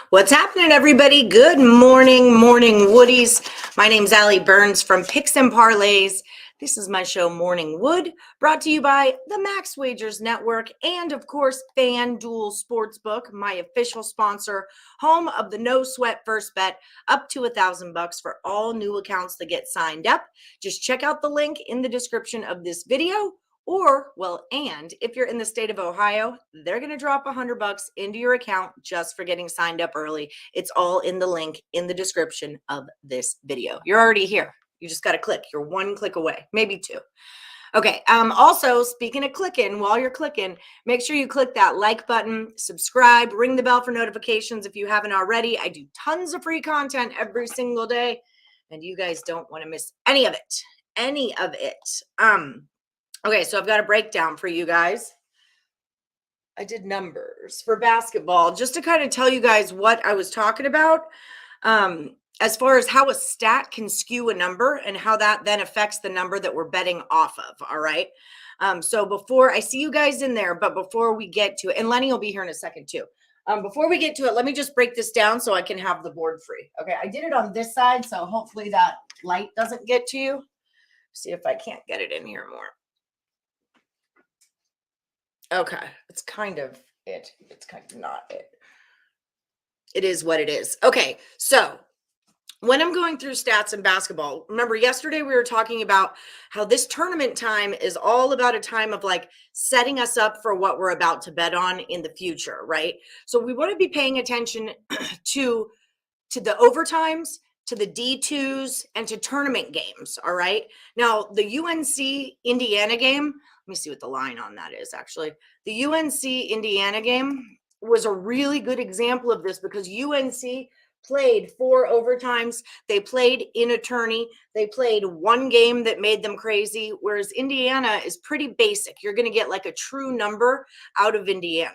What's happening, everybody? Good morning, Woodies. My name's Allie Burns from Picks and Parlays. This is my show, Morning Wood, brought to you by the Max Wagers Network and, of course, FanDuel Sportsbook, my official sponsor, home of the no sweat first bet, up to $1,000 for all new accounts that get signed up. Just check out the link in the description of this video. And if you're in the state of Ohio, they're going to drop $100 into your account just for getting signed up early. It's all in the link in the description of this video. You're already here. You just got to click. You're one click away, maybe two. Okay. Also, speaking of clicking, while you're clicking, make sure you click that like button, subscribe, ring the bell for notifications if you haven't already. I do tons of free content every single day, and you guys don't want to miss any of it. Okay, so I've got a breakdown for you guys. I did numbers for basketball just to kind of tell you guys what I was talking about as far as how a stat can skew a number and how that then affects the number that we're betting off of, all right? So before I see you guys in there, but before we get to it, and Lenny will be here in a second too. Before we get to it, let me just break this down so I can have the board free. Okay, I did it on this side, so hopefully that light doesn't get to you. See if I can't get it in here more. Okay, it's kind of it. It's kind of not it. It is what it is. Okay, so when I'm going through stats in basketball, remember yesterday we were talking about how this tournament time is all about a time of like setting us up for what we're about to bet on in the future, right? So we want to be paying attention to the overtimes, to the D2s, and to tournament games, all right? Now, the UNC-Indiana game, let me see what the line on that is, actually. The UNC-Indiana game was a really good example of this because UNC played 4 overtimes. They played in a tourney. They played one game that made them crazy, whereas Indiana is pretty basic. You're going to get like a true number out of Indiana.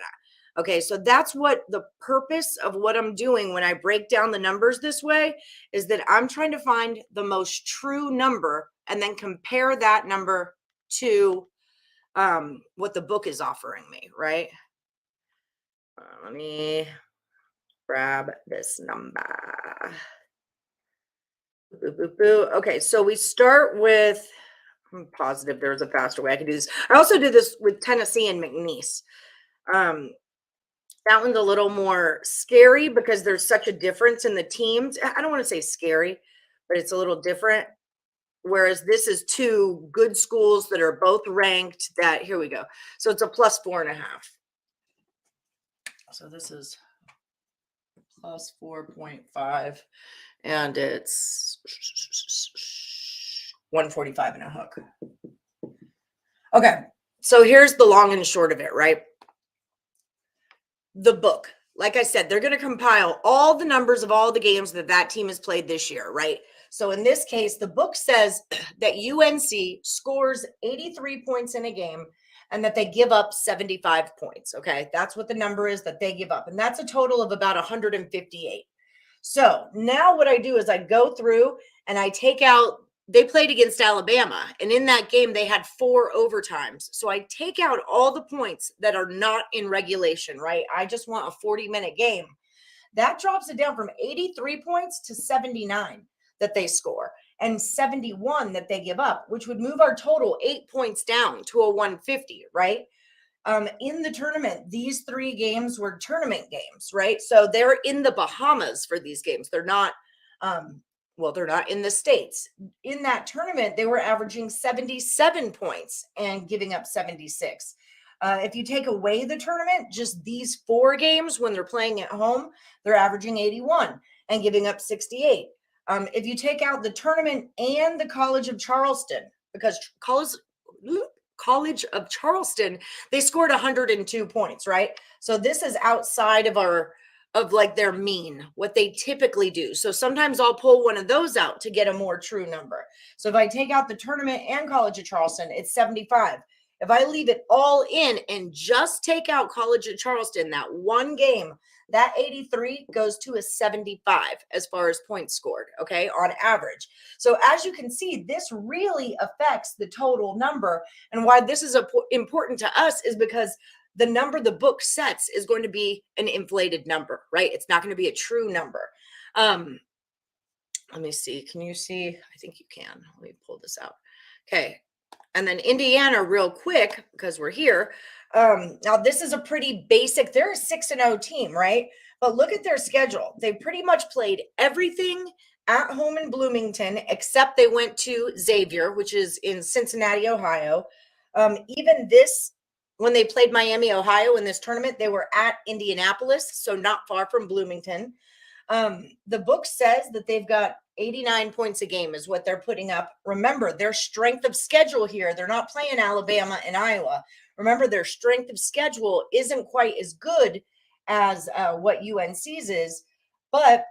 Okay, so that's what the purpose of what I'm doing when I break down the numbers this way is that I'm trying to find the most true number and then compare that number to what the book is offering me, right? Let me grab this number. Okay, so we start with, I'm positive there's a faster way I can do this. I also did this with Tennessee and McNeese. That one's a little more scary because there's such a difference in the teams. I don't want to say scary, but it's a little different. Whereas this is 2 good schools that are both ranked that, here we go. So it's a plus 4.5. So this is plus 4.5 and it's 145 and a hook. Okay. So here's the long and short of it, right? The book, like I said, they're going to compile all the numbers of all the games that team has played this year, right? So in this case, the book says that UNC scores 83 points in a game and that they give up 75 points, okay? That's what the number is that they give up, and that's a total of about 158. So now what I do is I go through and I take out, they played against Alabama, and in that game, they had 4 overtimes. So I take out all the points that are not in regulation, right? I just want a 40-minute game. That drops it down from 83 points to 79 that they score and 71 that they give up, which would move our total 8 points down to a 150, right? In the tournament, these 3 games were tournament games, right? So they're in the Bahamas for these games. They're not, they're not in the States. In that tournament, they were averaging 77 points and giving up 76. If you take away the tournament, just these 4 games when they're playing at home, they're averaging 81 and giving up 68. If you take out the tournament and the College of Charleston, because College of Charleston, they scored 102 points, right? So this is outside of like their mean, what they typically do. So sometimes I'll pull one of those out to get a more true number. So if I take out the tournament and College of Charleston, it's 75. If I leave it all in and just take out College of Charleston, that one game, that 83 goes to a 75 as far as points scored, okay, on average. So as you can see, this really affects the total number. And why this is important to us is because the number the book sets is going to be an inflated number, right? It's not going to be a true number. Let me see. Can you see? I think you can. Let me pull this out. Okay. And then Indiana real quick, because we're here. Now this is a pretty basic, they're a 6-0 team, right? But look at their schedule. They pretty much played everything at home in Bloomington, except they went to Xavier, which is in Cincinnati, Ohio. Even this, when they played Miami, Ohio in this tournament, they were at Indianapolis, so not far from Bloomington. The book says that they've got 89 points a game is what they're putting up. Remember, their strength of schedule here, they're not playing Alabama and Iowa. Remember, their strength of schedule isn't quite as good as what UNC's is. But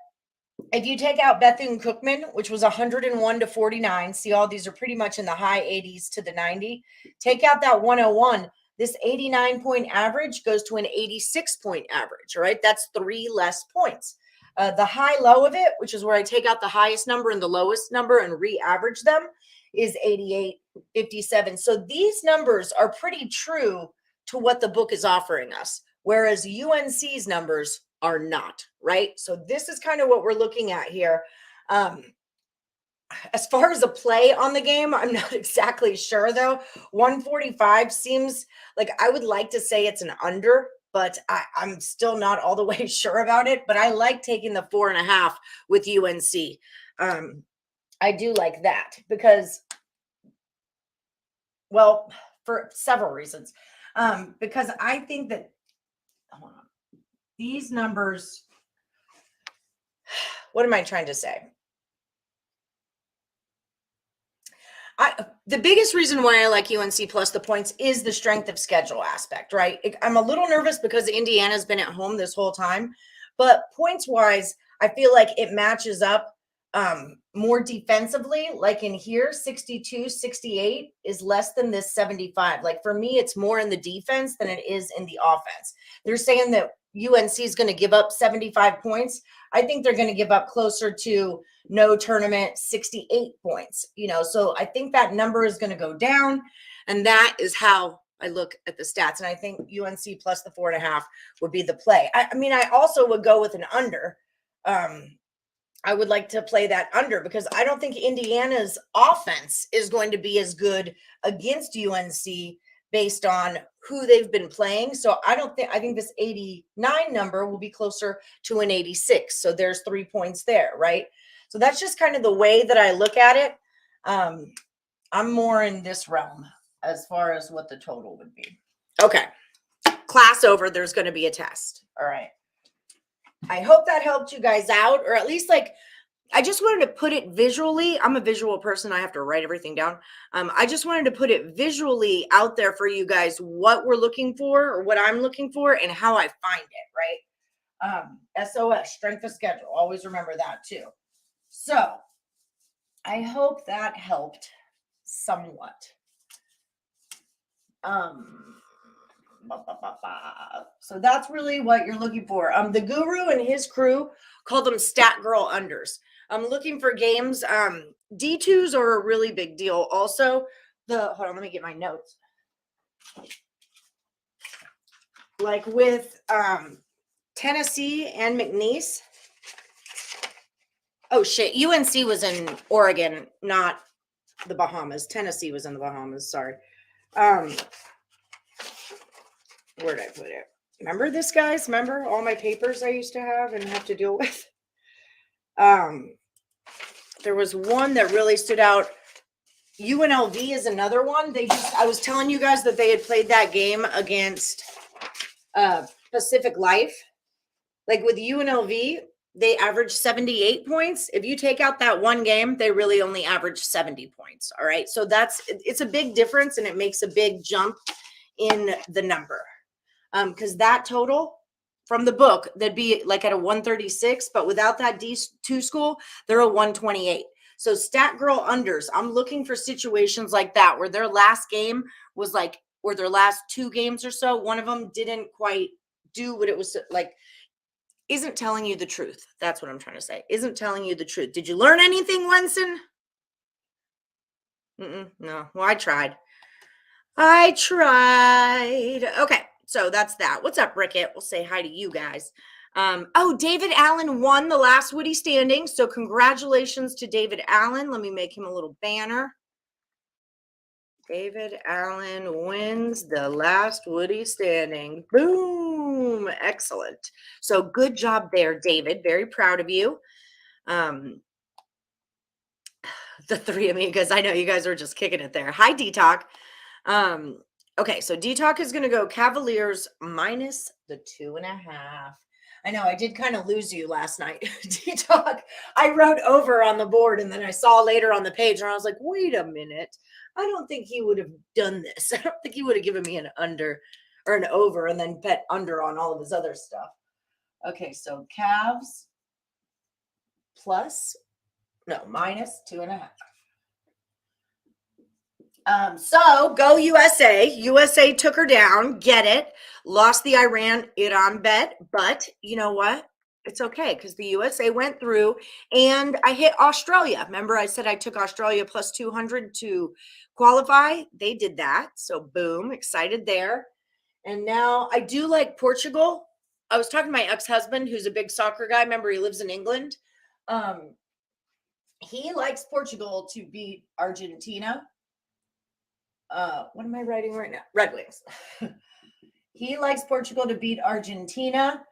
if you take out Bethune-Cookman, which was 101-49, see all these are pretty much in the high 80s to the 90. Take out that 101. This 89-point average goes to an 86-point average, all right? That's 3 less points. The high-low of it, which is where I take out the highest number and the lowest number and re-average them, is 88, 57. So these numbers are pretty true to what the book is offering us, whereas UNC's numbers are not, right? So this is kind of what we're looking at here. As far as a play on the game, I'm not exactly sure, though. 145 seems like I would like to say it's an under, but I'm still not all the way sure about it. But I like taking the 4.5 with UNC. I do like that because, well, for several reasons. Because I think that, hold on, these numbers, what am I trying to say? The biggest reason why I like UNC plus the points is the strength of schedule aspect, right? I'm a little nervous because Indiana's been at home this whole time, but points wise, I feel like it matches up more defensively. Like in here, 62, 68 is less than this 75. Like for me, it's more in the defense than it is in the offense. They're saying that UNC is going to give up 75 points. I think they're going to give up closer to no tournament 68 points, so I think that number is going to go down. And that is how I look at the stats. And I think UNC plus the 4.5 would be the play. I mean, I also would go with an under. I would like to play that under because I don't think Indiana's offense is going to be as good against UNC based on who they've been playing. So I think this 89 number will be closer to an 86. So there's 3 points there, right? So that's just kind of the way that I look at it. I'm more in this realm as far as what the total would be. Okay. Class over. There's going to be a test. All right. I hope that helped you guys out, or at least I just wanted to put it visually. I'm a visual person. I have to write everything down. I just wanted to put it visually out there for you guys, what we're looking for or what I'm looking for and how I find it, right? SOS, strength of schedule. Always remember that too. So I hope that helped somewhat. So that's really what you're looking for. The guru and his crew call them stat girl unders. I'm looking for games. D2s are a really big deal. Also, hold on, let me get my notes. Like with Tennessee and McNeese. Oh shit, UNC was in Oregon, not the Bahamas. Tennessee was in the Bahamas, sorry. Where did I put it? Remember this, guys? Remember all my papers I used to have and have to deal with? There was one that really stood out. UNLV is another one. I was telling you guys that they had played that game against Pacific Life. Like with UNLV, they averaged 78 points. If you take out that one game, they really only averaged 70 points. All right. So it's a big difference and it makes a big jump in the number. Because that total from the book, they'd be like at a 136, but without that D2 school, they're a 128. So stat girl unders, I'm looking for situations like that where their last game was like, or their last 2 games or so, one of them didn't quite do what it was like, isn't telling you the truth. That's what I'm trying to say. Isn't telling you the truth. Did you learn anything, Wenson? No. Well, I tried. Okay. So that's that. What's up, Rickett? We'll say hi to you guys. Oh, David Allen won the last Woody standing. So congratulations to David Allen. Let me make him a little banner. David Allen wins the last Woody standing. Boom. Excellent. So good job there, David. Very proud of you. The three amigos. I know you guys are just kicking it there. Hi, D-Talk. Okay, so D-Talk is going to go Cavaliers minus the 2.5. I know I did kind of lose you last night, D-Talk. I wrote over on the board, and then I saw later on the page, and I was like, wait a minute. I don't think he would have done this. I don't think he would have given me an under or an over and then bet under on all of his other stuff. Okay, so Cavs minus 2.5. So go USA. USA took her down. Get it. Lost the Iran bet, but you know what? It's okay because the USA went through and I hit Australia. Remember, I said I took Australia plus 200 to qualify. They did that. So boom, excited there. And now I do like Portugal. I was talking to my ex-husband, who's a big soccer guy. Remember, he lives in England. He likes Portugal to beat Argentina. What am I writing right now? Red Wings. He likes Portugal to beat Argentina.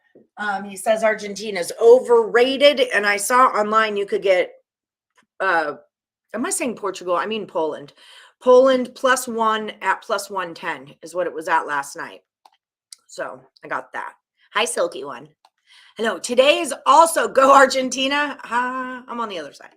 He says Argentina's overrated. And I saw online you could get, am I saying Portugal? I mean Poland. Poland +1 at +110 is what it was at last night. So I got that. Hi, Silky One. Hello. Today is also go Argentina. I'm on the other side.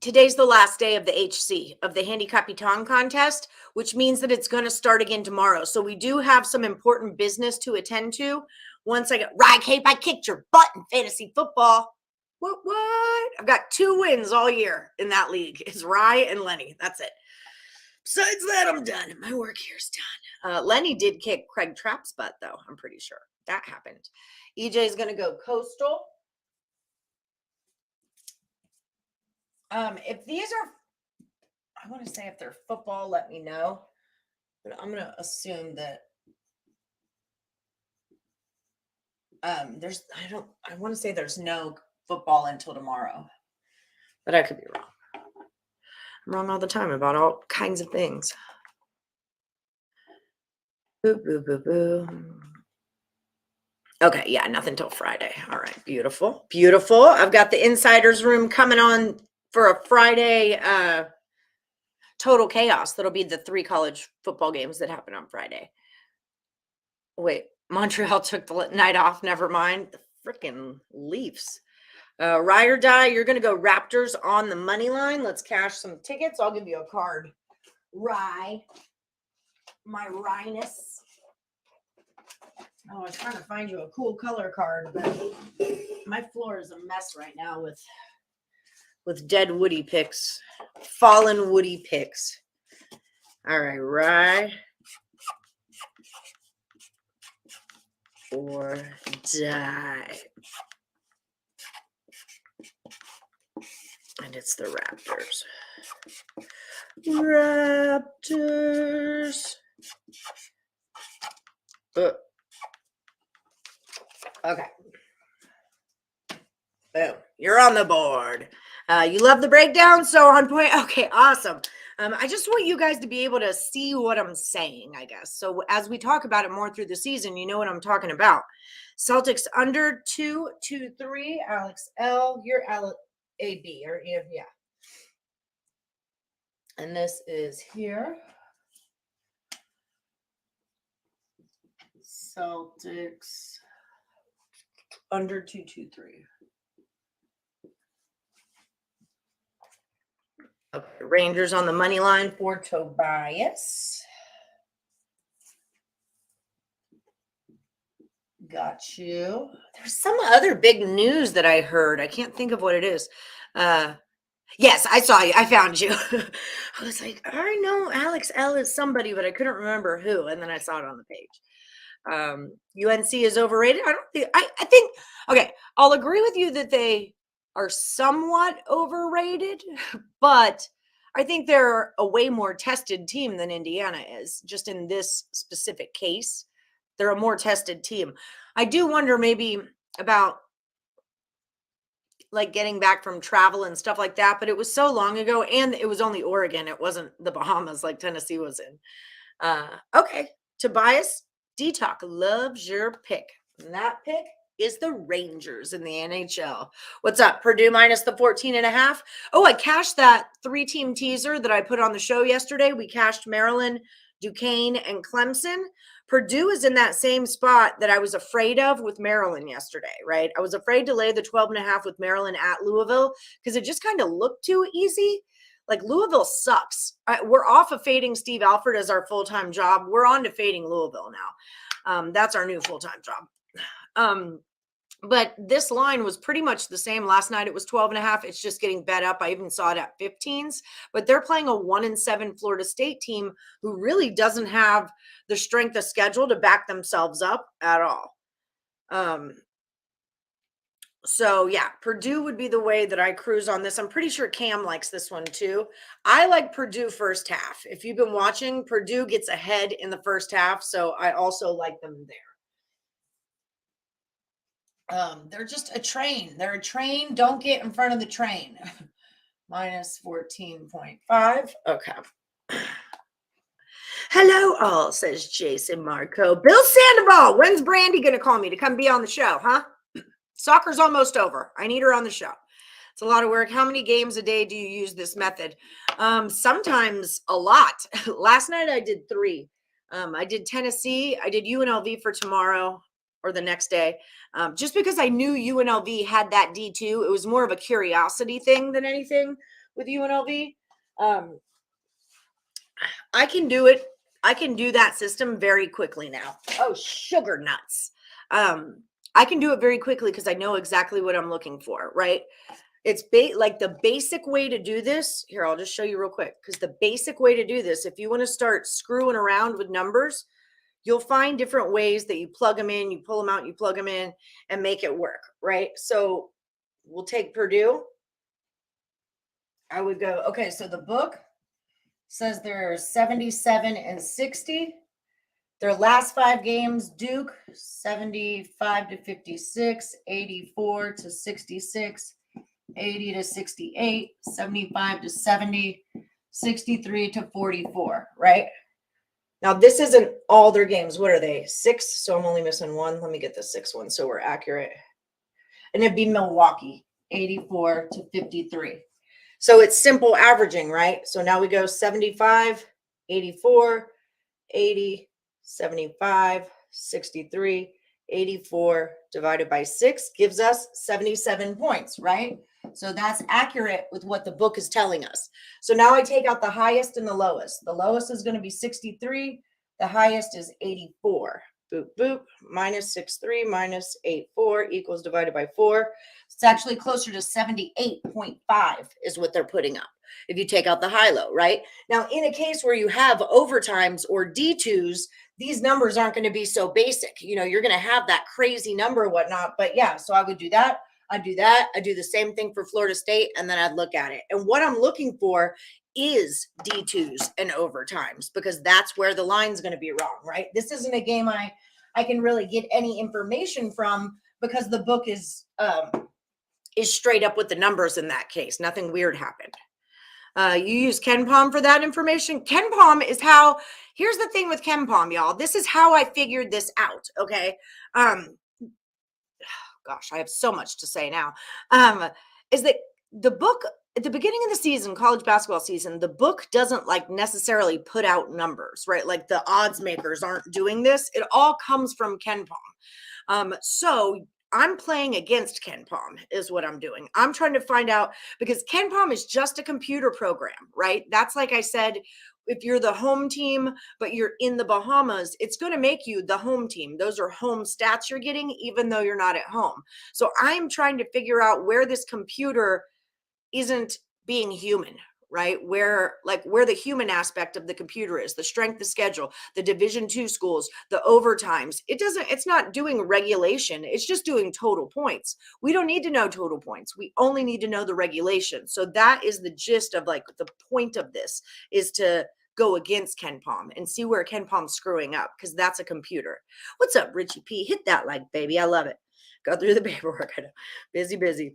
Today's the last day of the HC, of the Handicapper contest, which means that it's going to start again tomorrow. So we do have some important business to attend to. Once I get, right, Cape, I kicked your butt in fantasy football. What? I've got 2 wins all year in that league. It's Rye and Lenny. That's it. Besides that, I'm done. My work here's done. Lenny did kick Craig Trapp's butt, though. I'm pretty sure that happened. EJ's going to go Coastal. If these are, I want to say if they're football, let me know. But I'm going to assume that I want to say there's no football until tomorrow. But I could be wrong. I'm wrong all the time about all kinds of things. Boo, boo, boo, boo. Okay, yeah, nothing till Friday. All right, beautiful. Beautiful. I've got the insiders room coming on for a Friday total chaos. That'll be the 3 college football games that happen on Friday. Wait, Montreal took the night off. Never mind. The freaking Leafs. Ride or die, you're going to go Raptors on the money line. Let's cash some tickets. I'll give you a card. Rye. My Rhinus. Oh, I was trying to find you a cool color card, but my floor is a mess right now with dead Woody picks, fallen Woody picks. All right, Rye or die. And it's the Raptors. Raptors. Okay. Boom. You're on the board. You love the breakdown, so on point. Okay, awesome. I just want you guys to be able to see what I'm saying, I guess. So as we talk about it more through the season, you know what I'm talking about. Celtics under 2-3. Alex L. You're AB, or yeah. And this is here. Celtics under 2-3. Okay, Rangers on the money line for Tobias. Got you. There's some other big news that I heard. I can't think of what it is. Yes, I saw you. I found you. I was like, I know Alex L is somebody, but I couldn't remember who. And then I saw it on the page. UNC is overrated. I think, okay, I'll agree with you that they are somewhat overrated, but I think they're a way more tested team than Indiana is, just in this specific case. They're a more tested team. I do wonder maybe about like getting back from travel and stuff like that, but it was so long ago and it was only Oregon. It wasn't the Bahamas like Tennessee was in. Okay. Tobias D-Talk loves your pick. And that pick is the Rangers in the NHL. What's up? Purdue minus the 14.5. Oh, I cashed that 3-team teaser that I put on the show yesterday. We cashed Maryland, Duquesne, and Clemson. Purdue is in that same spot that I was afraid of with Maryland yesterday, right? I was afraid to lay the 12.5 with Maryland at Louisville because it just kind of looked too easy. Like Louisville sucks. We're off of fading Steve Alford as our full-time job. We're on to fading Louisville now. That's our new full-time job. But this line was pretty much the same. Last night it was 12.5. It's just getting bet up. I even saw it at 15s. But they're playing a 1-7 Florida State team who really doesn't have the strength of schedule to back themselves up at all. So yeah, Purdue would be the way that I cruise on this. I'm pretty sure Cam likes this one too. I like Purdue first half. If you've been watching, Purdue gets ahead in the first half. So I also like them there. They're just a train. They're a train. Don't get in front of the train. Minus 14.5. Okay. Hello, all, says Jason Marco. Bill Sandoval, when's Brandy going to call me to come be on the show, huh? Soccer's almost over. I need her on the show. It's a lot of work. How many games a day do you use this method? Sometimes a lot. Last night I did 3. I did Tennessee. I did UNLV for tomorrow or the next day. Just because I knew UNLV had that D2, it was more of a curiosity thing than anything with UNLV. I can do it. I can do that system very quickly now. Oh, sugar nuts. I can do it very quickly because I know exactly what I'm looking for, right? It's like the basic way to do this. Here, I'll just show you real quick because the basic way to do this, if you want to start screwing around with numbers, you'll find different ways that you plug them in, you pull them out, you plug them in and make it work, right? So we'll take Purdue. I would go, okay, so the book says they're 77-60. Their last 5 games, Duke, 75-56, 84-66, 80-68, 75-70, 63-44, right? Now, this isn't all their games. What are they? 6? So I'm only missing 1. Let me get the 6th one so we're accurate. And it'd be Milwaukee, 84-53. So it's simple averaging, right? So now we go 75, 84, 80, 75, 63, 84 divided by 6 gives us 77 points, right? So that's accurate with what the book is telling us. So now I take out the highest and the lowest. The lowest is going to be 63. The highest is 84. Boop, boop. Minus 63 minus 84 equals divided by 4. It's actually closer to 78.5 is what they're putting up if you take out the high-low, right? Now, in a case where you have overtimes or D2s, these numbers aren't going to be so basic. You know, you're going to have that crazy number or whatnot. But yeah, so I would do that. I'd do that. I'd do the same thing for Florida State, and then I'd look at it. And what I'm looking for is D2s and overtimes because that's where the line's going to be wrong, right? This isn't a game I can really get any information from because the book is straight up with the numbers in that case. Nothing weird happened. You use KenPom for that information. KenPom is how, here's the thing with KenPom, y'all. This is how I figured this out, okay? Gosh, I have so much to say now. Is that the book at the beginning of the season, college basketball season, the book doesn't like necessarily put out numbers, right? Like the odds makers aren't doing this. It all comes from KenPom. So I'm playing against KenPom is what I'm doing. I'm trying to find out because KenPom is just a computer program, right? That's like I said, if you're the home team, but you're in the Bahamas, it's going to make you the home team. Those are home stats you're getting, even though you're not at home. So I'm trying to figure out where this computer isn't being human, right? Where the human aspect of the computer is, the strength of schedule, the Division II schools, the overtimes. It's not doing regulation. It's just doing total points. We don't need to know total points. We only need to know the regulation. So that is the gist of like the point of this, is to go against Ken Palm and see where Ken Palm's screwing up, because that's a computer. What's up, Richie P? Hit that like, baby. I love it. Go through the paperwork. I know. Busy.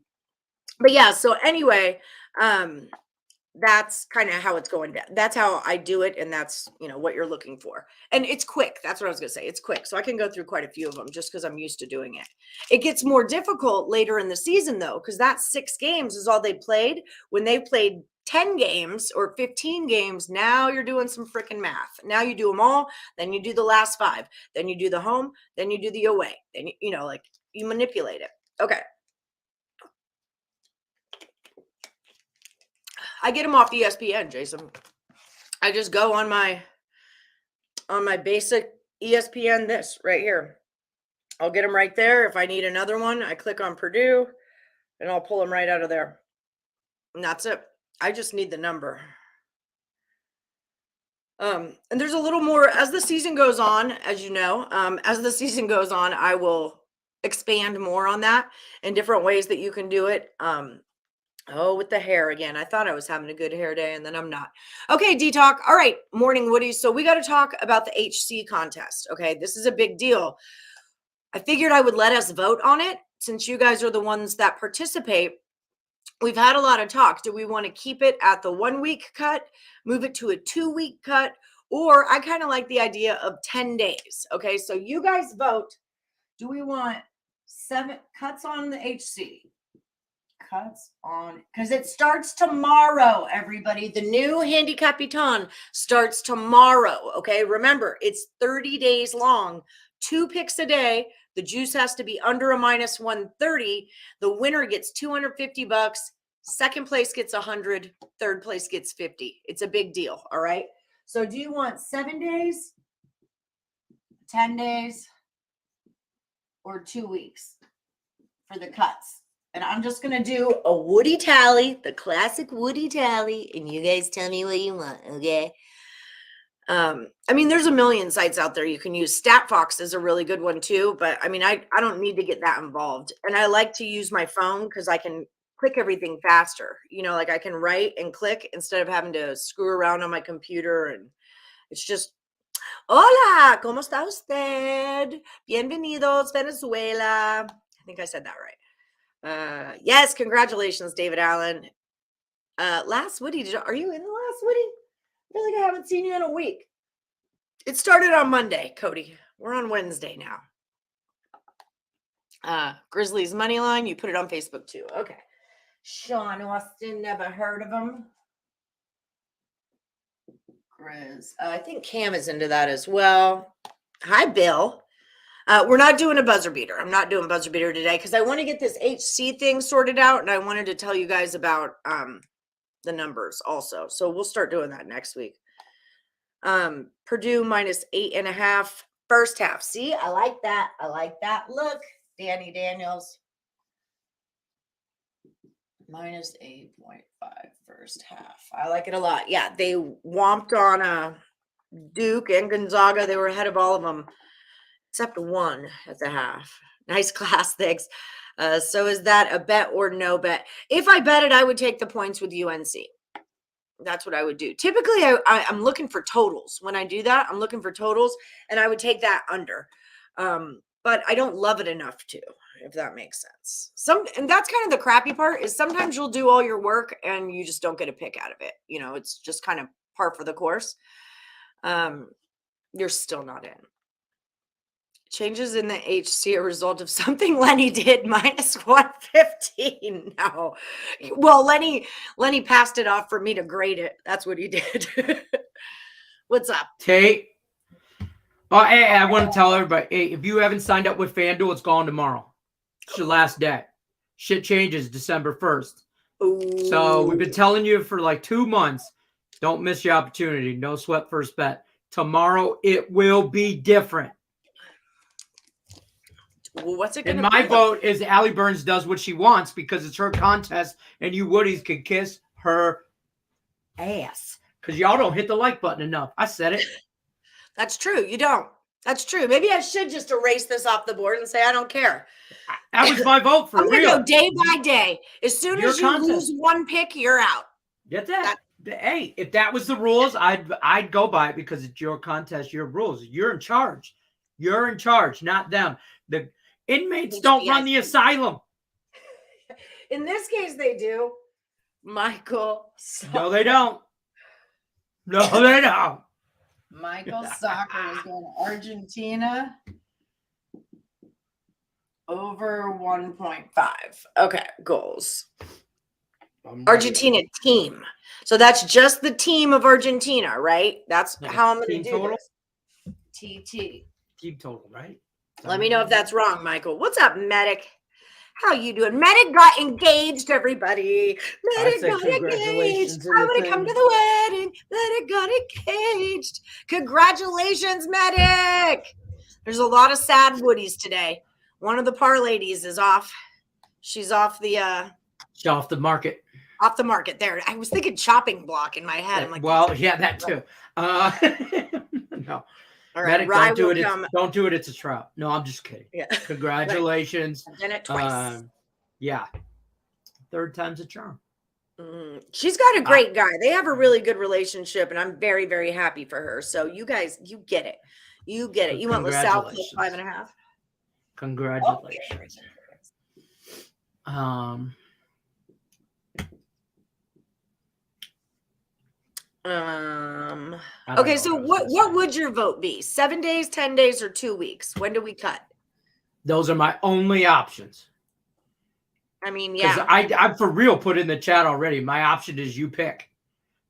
But yeah, so anyway, that's kind of how it's going down. That's how I do it. And that's, what you're looking for. And it's quick. That's what I was going to say. It's quick. So I can go through quite a few of them just because I'm used to doing it. It gets more difficult later in the season, though, because that 6 games is all they played. When they played 10 games or 15 games, now you're doing some freaking math. Now you do them all. Then you do the last 5. Then you do the home. Then you do the away. Then, you manipulate it. Okay. I get them off ESPN, Jason. I just go on my basic ESPN, this right here. I'll get them right there. If I need another one, I click on Purdue and I'll pull them right out of there. And that's it. I just need the number. And there's a little more as the season goes on, as you know. As the season goes on, I will expand more on that and different ways that you can do it. Oh, with the hair again. I thought I was having a good hair day, and then I'm not. Okay, D-Talk. All right, morning, Woodies. So we got to talk about the HC contest. Okay, this is a big deal. I figured I would let us vote on it since you guys are the ones that participate. We've had a lot of talk. Do we want to keep it at the 1-week cut, move it to a 2-week cut, or I kind of like the idea of 10 days. Okay, so you guys vote. Do we want 7 cuts on the HC? Cuts on, because it starts tomorrow, everybody. The new Handicapper starts tomorrow. Okay, remember, it's 30 days long, 2 picks a day. The juice has to be under a -130. The winner gets $250. Second place gets 100. Third place gets 50. It's a big deal. All right. So do you want 7 days, 10 days, or 2 weeks for the cuts? And I'm just going to do a Woody tally, the classic Woody tally, and you guys tell me what you want, okay? I mean, there's a million sites out there you can use. StatFox is a really good one too, but I mean, I don't need to get that involved. And I like to use my phone because I can click everything faster. Like I can write and click instead of having to screw around on my computer. And it's just, hola, ¿cómo está usted? Bienvenidos, Venezuela. I think I said that right. Yes, congratulations, David Allen. Last Woody, are you in the last Woody? I feel like I haven't seen you in a week. It started on Monday, Cody. We're on Wednesday now. Grizzlies money line, you put it on Facebook too. Okay. Sean Austin, never heard of him. Grizz. I think Cam is into that as well. Hi, Bill. We're not doing a buzzer beater. I'm not doing buzzer beater today because I want to get this HC thing sorted out, and I wanted to tell you guys about the numbers also. So we'll start doing that next week. Purdue -8.5 first half. See, I like that. I like that. Look, Danny Daniels. -8.5 first half. I like it a lot. Yeah, they whomped on Duke and Gonzaga. They were ahead of all of them, except one at the half. Nice class, thanks. So is that a bet or no bet? If I bet it, I would take the points with UNC. That's what I would do. Typically, I'm looking for totals. When I do that, I'm looking for totals, and I would take that under. But I don't love it enough to, if that makes sense. And that's kind of the crappy part, is sometimes you'll do all your work and you just don't get a pick out of it. It's just kind of par for the course. You're still not in. Changes in the HC a result of something Lenny did, -115. No. Well, Lenny passed it off for me to grade it. That's what he did. What's up? Tate. Oh, hey, I want to tell everybody, hey, if you haven't signed up with FanDuel, it's gone tomorrow. It's your last day. Shit changes December 1st. Ooh. So we've been telling you for like 2 months, don't miss your opportunity. No sweat first bet. Tomorrow, it will be different. Well, what's it going to be? And my vote is Allie Burns does what she wants because it's her contest, and you Woodies can kiss her ass because y'all don't hit the like button enough. I said it. That's true. You don't. That's true. Maybe I should just erase this off the board and say I don't care. That was my vote for I'm gonna real. go day by day. As soon Your as you contest. lose one pick, you're out. Get that? Hey, if that was the rules, I'd go by it because it's your contest, your rules. You're in charge. You're in charge, not them. The inmates don't run the asylum. In this case, they do. Michael. No, they don't. No, they don't. Michael Soccer is going to Argentina over 1.5. Okay, goals. Argentina team. So that's just the team of Argentina, right? That's how I'm going to do total? this. TT. Team total, right? Let me know if that's wrong, Michael. What's up, Medic? How you doing? Medic got engaged, everybody. Medic got engaged. I would have come to the wedding. Medic got engaged. Congratulations, Medic. There's a lot of sad Woodies today. One of the Parlays is off. She's off the She's off the market. Off the market. There. I was thinking chopping block in my head. I'm like, well, yeah, that too. No. All right, Medic, don't do it. Don't do it. It's a trap. No, I'm just kidding. Yeah. Congratulations. I've done it twice. Yeah. Third time's a charm. She's got a great guy. They have a really good relationship, and I'm very, very happy for her. So you guys, you get it. You get it. You want LaSalle plus 5.5? Congratulations. Okay, so what would your vote be? 7 days, 10 days, or 2 weeks? When do we cut? Those are my only options. I mean, yeah. I for real put in the chat already. My option is you pick.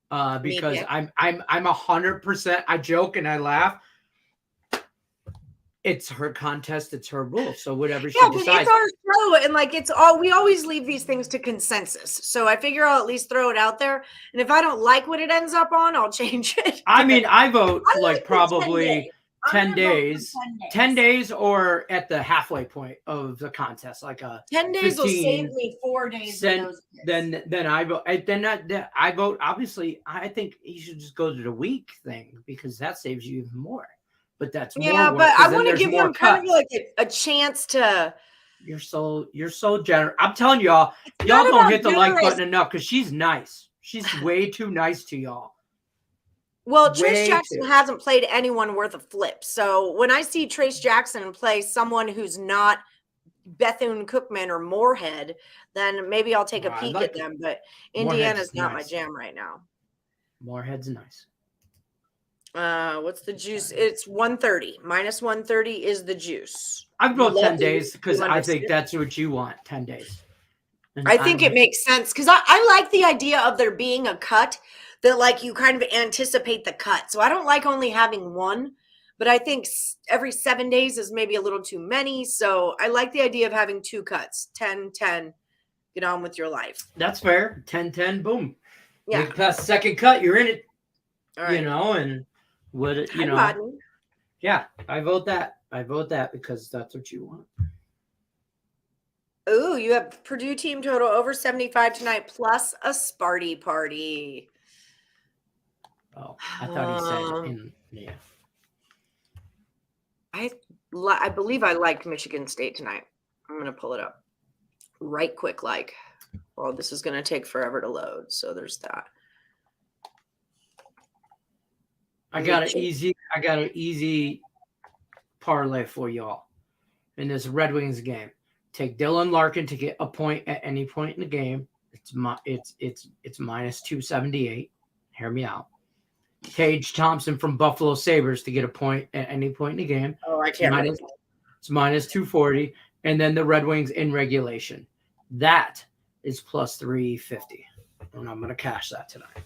Because I'm 100%. I joke and I laugh. It's her contest. It's her rule. So whatever she decides. But it's our show, and like it's all. We always leave these things to consensus. So I figure I'll at least throw it out there. And if I don't like what it ends up on, I'll change it. I mean, I vote like probably 10 days. 10 days or at the halfway point of the contest, like a 10 days 15, will save me 4 days. Then I vote. Then I vote. Obviously, I think you should just go to the week thing because that saves you even more. But that's more work, but I want to give them kind of like a chance to. You're so generous. I'm telling y'all don't hit the like button enough because she's nice. She's way too nice to y'all. Well, Trace Jackson hasn't played anyone worth a flip. So when I see Trace Jackson play someone who's not Bethune-Cookman or Moorhead, then maybe I'll take a peek at them. But Indiana's not my jam right now. Moorhead's nice. What's the juice? It's 130. Minus 130 is the juice. I'd go 10 days because I think that's what you want. 10 days. And I think it makes sense because I like the idea of there being a cut that like you kind of anticipate the cut. So I don't like only having one, but I think every 7 days is maybe a little too many. So I like the idea of having 2 cuts, 10, 10, get on with your life. That's fair. 10, 10, boom. Yeah. You pass the second cut, you're in it. All right. You know, and what, you know. Rodney. Yeah, I vote that. I vote that because that's what you want. Ooh, you have Purdue team total over 75 tonight plus a Sparty party. Oh, I thought he said yeah. I believe I liked Michigan State tonight. I'm going to pull it up right quick. Well, this is going to take forever to load. So there's that. I got an easy parlay for y'all in this Red Wings game. Take Dylan Larkin to get a point at any point in the game. It's minus 278. Hear me out. Tage Thompson from Buffalo Sabres to get a point at any point in the game. Oh, I can't. It's minus 240. And then the Red Wings in regulation. That is plus 350. And I'm going to cash that tonight.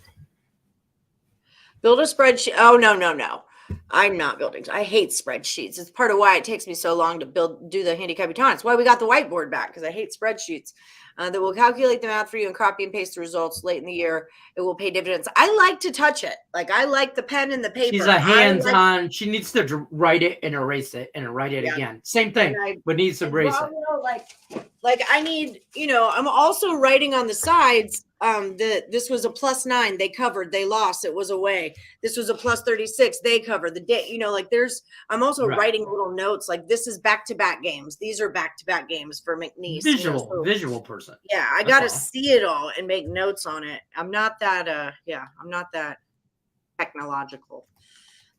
Build a spreadsheet. Oh, no. I'm not building. I hate spreadsheets. It's part of why it takes me so long to do the handicap baton. It's why we got the whiteboard back, because I hate spreadsheets. That will calculate the math for you and copy and paste the results late in the year. It will pay dividends. I like to touch it. Like I like the pen and the paper. She's a hands-on. She needs to write it and erase it and write it again. Same thing, but needs to erase it. Like I need, I'm also writing on the sides. This was a +9. They covered. They lost. It was away. This was a +36. They covered the day. I'm also writing little notes. Like this is back-to-back games. These are back-to-back games for McNeese. Visual person. Yeah, I got to see it all and make notes on it. I'm not that. I'm not that technological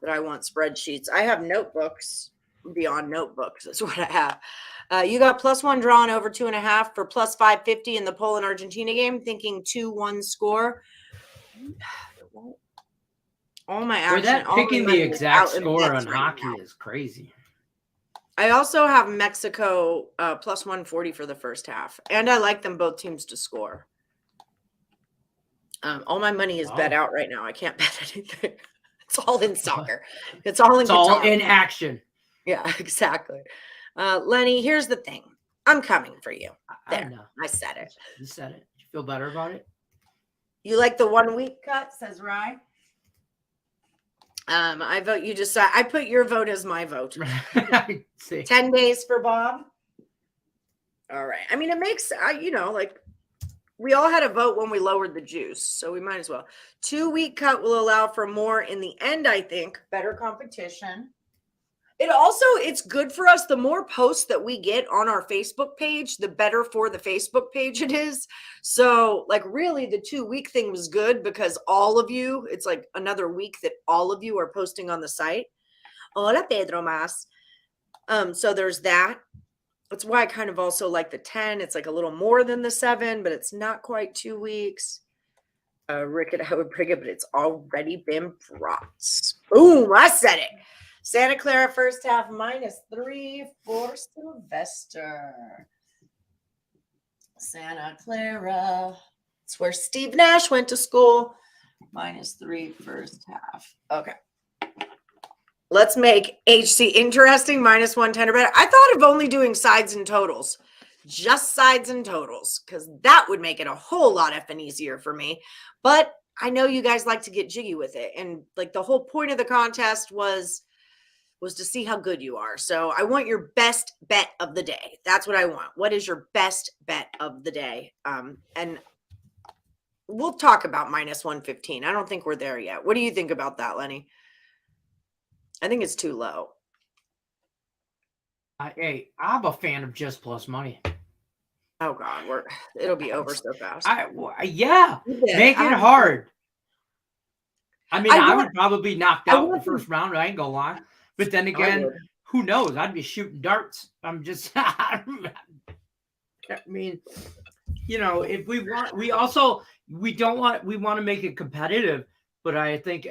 that I want spreadsheets. I have notebooks beyond notebooks. That's what I have. You got +1 drawn over 2.5 for +550 in the Poland Argentina game, thinking 2-1 score. All my action. That picking the exact score on hockey is crazy. I also have Mexico +140 for the first half, and I like them both teams to score. All my money is bet out right now. I can't bet anything. It's all in soccer. It's all in action. Yeah, exactly. Lenny, here's the thing. I'm coming for you. There, I said it. You said it. You feel better about it? You like the 1 week cut, says Rye. I vote you decide. I put your vote as my vote. 10 days for Bob. All right. I mean, it makes, we all had a vote when we lowered the juice, so we might as well. 2 week cut will allow for more in the end, I think. Better competition. It's good for us. The more posts that we get on our Facebook page, the better for the Facebook page it is. So really the 2 week thing was good because all of you, it's like another week that all of you are posting on the site. Hola, Pedro Mas. So there's that. That's why I kind of also like the 10. It's like a little more than the 7, but it's not quite 2 weeks. Rick, I would bring it, but it's already been brought. Boom, I said it. Santa Clara first half -3 for Sylvester. Santa Clara. It's where Steve Nash went to school. -3 first half. Okay. Let's make HC interesting. -110 or better. I thought of only doing sides and totals. Just sides and totals. Because that would make it a whole lot effing easier for me. But I know you guys like to get jiggy with it. And the whole point of the contest was to see how good you are. So I want your best bet of the day. That's what I want. What is your best bet of the day? And we'll talk about -115. I don't think we're there yet. What do you think about that, Lenny? I think it's too low. Hey, I'm a fan of just plus money. Oh God, it'll be over so fast. Make it hard. I mean, I would probably be knocked out in the first round. I ain't gonna lie. But then again, who knows? I'd be shooting darts. I'm just, I mean, if we want, we want to make it competitive. But I think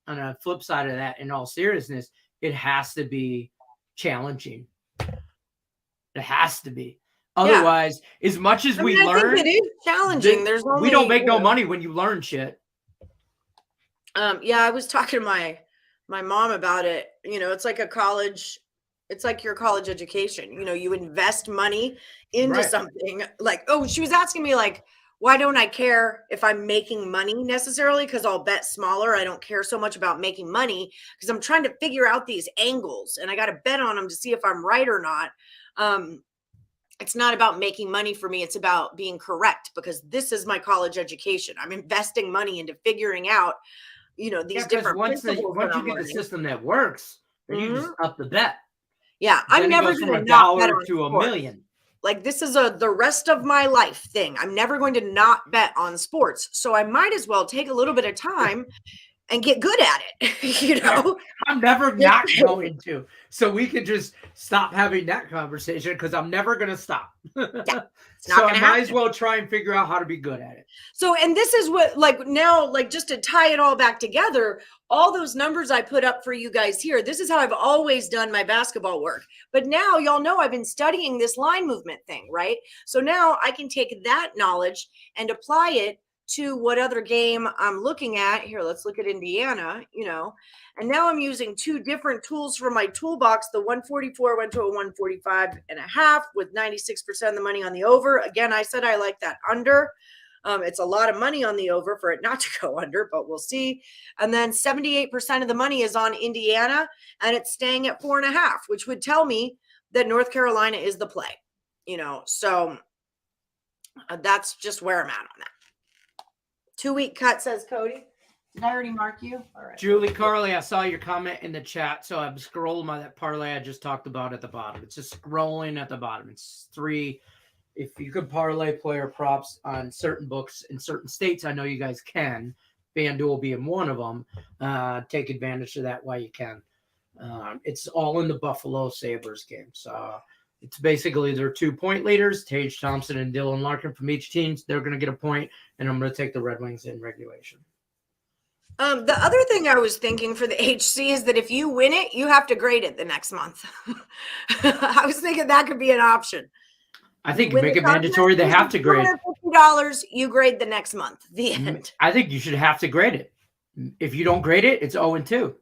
on a flip side of that, in all seriousness, it has to be challenging. It has to be. Otherwise, as much as we learn, it is challenging. We don't make no money when you learn shit. I was talking to my mom about it. It's like it's like your college education. You invest money into something. She was asking me why don't I care if I'm making money necessarily? Because I'll bet smaller. I don't care so much about making money because I'm trying to figure out these angles and I got to bet on them to see if I'm right or not. It's not about making money for me. It's about being correct because this is my college education. I'm investing money into figuring out, these different once you get the system that works, then you just up the bet. Yeah, I'm never going to not bet on to $1 million. This is the rest of my life thing. I'm never going to not bet on sports. So I might as well take a little bit of time and get good at it. I'm never not going to. So we can just stop having that conversation because I'm never going to stop. So I might as well try and figure out how to be good at it. So, and this is what, now, just to tie it all back together, all those numbers I put up for you guys here, this is how I've always done my basketball work. But now y'all know I've been studying this line movement thing, right? So now I can take that knowledge and apply it to what other game I'm looking at. Here, let's look at Indiana, and now I'm using two different tools from my toolbox. The 144 went to a 145.5 with 96% of the money on the over. Again, I said I like that under. It's a lot of money on the over for it not to go under, but we'll see. And then 78% of the money is on Indiana, and it's staying at 4.5, which would tell me that North Carolina is the play. So that's just where I'm at on that. 2-week cut, says Cody. Did I already mark you? All right. Julie Carly, I saw your comment in the chat, so I'm scrolling by that parlay I just talked about at the bottom. It's just scrolling at the bottom. It's 3. If you could parlay player props on certain books in certain states, I know you guys can. FanDuel being one of them. Take advantage of that while you can. It's all in the Buffalo Sabres game. So it's basically their 2-point leaders, Tage Thompson and Dylan Larkin from each team. They're going to get a point, and I'm going to take the Red Wings in regulation. The other thing I was thinking for the HC is that if you win it, you have to grade it the next month. I was thinking that could be an option. I think you make it mandatory. They have to grade. $250, you grade the next month. The end. I think you should have to grade it. If you don't grade it, it's 0-2.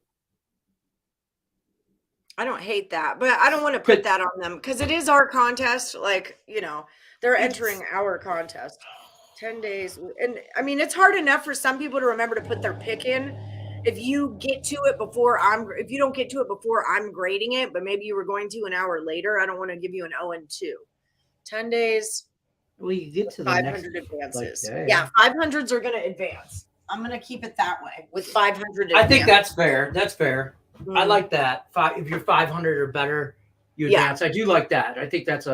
I don't hate that, but I don't want to put that on them because it is our contest. Like, they're entering our contest. 10 days. And I mean, it's hard enough for some people to remember to put their pick in. If you get to it before if you don't get to it before I'm grading it, but maybe you were going to an hour later, I don't want to give you an 0-2. 10 days. Well, you get to the 500 next, advances. Like, yeah, 500s are going to advance. I'm going to keep it that way with 500. I think that's fair. That's fair. Mm-hmm. I like that. If you're 500 or better, you advance. I do like that. I think that's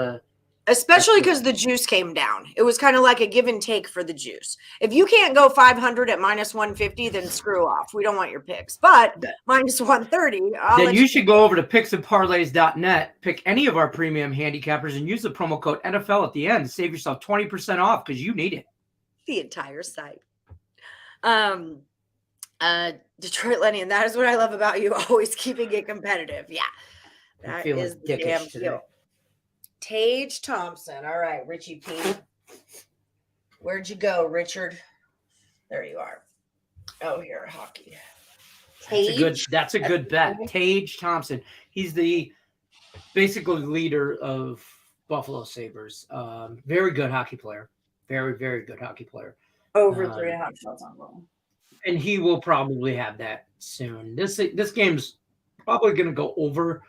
especially because the juice came down. It was kind of like a give and take for the juice. If you can't go 500 at minus 150, then screw off. We don't want your picks. But minus 130. Then you should go over to picksandparlays.net, pick any of our premium handicappers, and use the promo code NFL at the end to save yourself 20% off because you need it. The entire site. Detroit Lenny, and that is what I love about you, always keeping it competitive. Yeah. That is the damn deal. Tage Thompson. All right, Richie P. Where'd you go, Richard? There you are. Oh, here, hockey. That's a good bet. Tage Thompson. He's the basically leader of Buffalo Sabres. Very good hockey player. Very, very good hockey player. Over 3.5 shots on goal. And he will probably have that soon. This game's probably going to go over.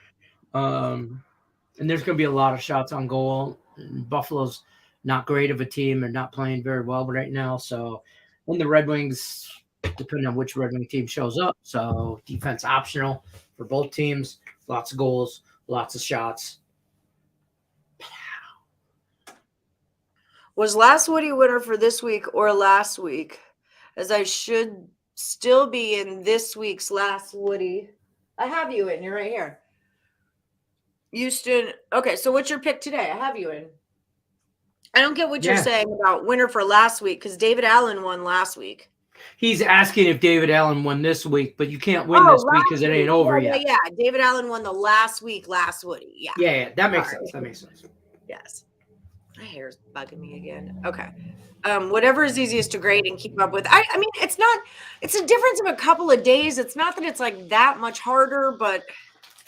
And there's going to be a lot of shots on goal. And Buffalo's not great of a team. They're not playing very well right now. So, when the Red Wings, depending on which Red Wing team shows up, so defense optional for both teams. Lots of goals, lots of shots. Was last Woody winner for this week or last week? As I should still be in this week's last Woody. I have you in. You're right here. Houston. Okay, so what's your pick today? I have you in. I don't get what you're saying about winner for last week because David Allen won last week. He's asking if David Allen won this week, but you can't win this week because it ain't over yet. Yeah, David Allen won the last Woody. Yeah. Yeah, that makes sense. That makes sense. Yes. My hair's bugging me again. Okay. Whatever is easiest to grade and keep up with. I mean, it's a difference of a couple of days. It's not that it's like that much harder, but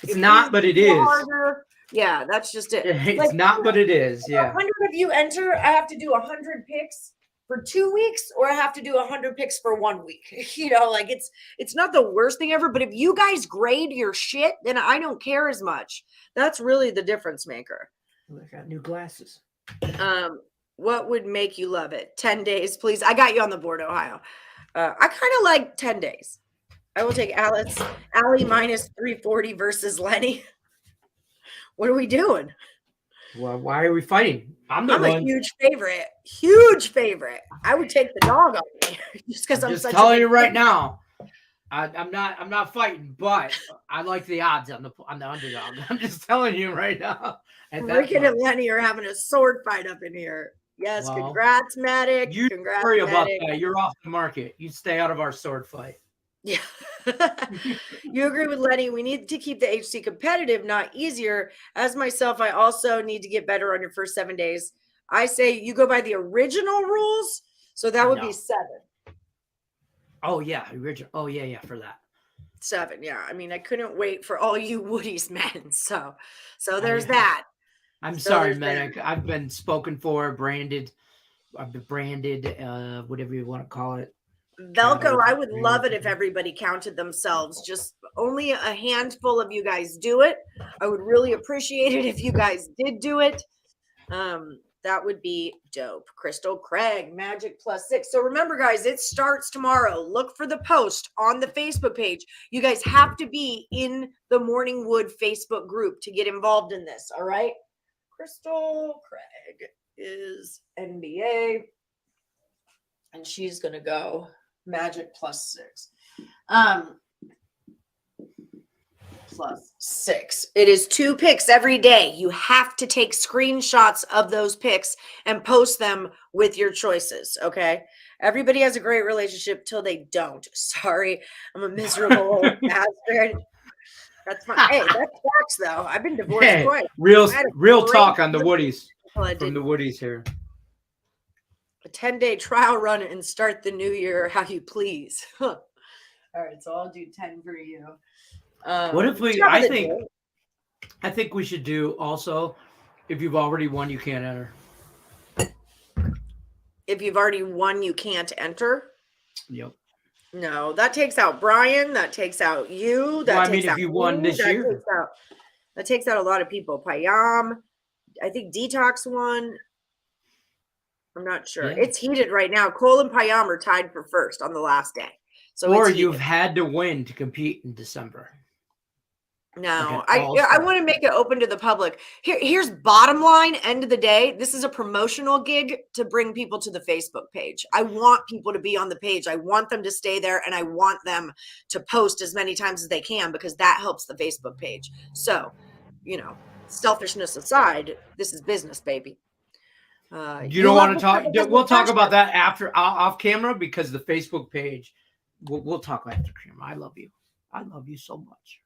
it's not, but it is. Harder, yeah, that's just it. It's like, not, but it is. Yeah. 100 of you enter, I have to do 100 picks for 2 weeks, or I have to do 100 picks for 1 week. Like it's not the worst thing ever. But if you guys grade your shit, then I don't care as much. That's really the difference maker. I got new glasses. What would make you love it? 10 days, please. I got you on the board, Ohio. I kind of like 10 days. I will take Allie minus 340 versus Lenny. What are we doing? Well, why are we fighting? I'm a huge favorite. Huge favorite. I would take the dog on me just because I'm just such telling you right now. I'm not fighting, but I like the odds on the underdog. I'm just telling you right now. Rickett and Lenny are having a sword fight up in here. Yes, well, congrats, Matic. You congrats, worry about that. You're off the market. You stay out of our sword fight. Yeah. You agree with Lenny. We need to keep the HC competitive, not easier. As myself, I also need to get better on your first 7 days. I say you go by the original rules. So that would be 7. Oh, yeah. Original. Oh, yeah, for that. 7. Yeah. I mean, I couldn't wait for all you Woodies men. So there's that. I'm sorry, man. I've been spoken for, branded. I've been branded, whatever you want to call it. Velcro, I would love it if everybody counted themselves. Just only a handful of you guys do it. I would really appreciate it if you guys did do it. That would be dope. Crystal Craig, Magic +6. So remember, guys, it starts tomorrow. Look for the post on the Facebook page. You guys have to be in the Morning Wood Facebook group to get involved in this. All right. Crystal Craig is NBA, and she's gonna go Magic +6. +6. It is 2 picks every day. You have to take screenshots of those picks and post them with your choices. Okay. Everybody has a great relationship till they don't. Sorry, I'm a miserable old bastard. That's fine. Hey, that's facts though. I've been divorced twice. Real I had a real great talk on the Woodies Well, I from did the Woodies here. a 10-day trial run and start the new year how you please. All right, so I'll do 10 for you. What if we? top of I the think day. I think we should do also. If you've already won, you can't enter. If you've already won, you can't enter. Yep. No, that takes out Brian. That takes out you. That Well, I takes mean, if out you won me, this that year. takes out a lot of people. Payam, I think Detox won. I'm not sure. Yeah. It's heated right now. Cole and Payam are tied for first on the last day. So Or it's you've heated. had to win to compete in December. No, Like an I want to make it open to the public. Here's bottom line, end of the day. This is a promotional gig to bring people to the Facebook page. I want people to be on the page. I want them to stay there, and I want them to post as many times as they can because that helps the Facebook page. So, selfishness aside, this is business, baby. You don't want to love talk. the We'll talk passion. about that after off camera because the Facebook page. We'll talk after camera. I love you. I love you so much.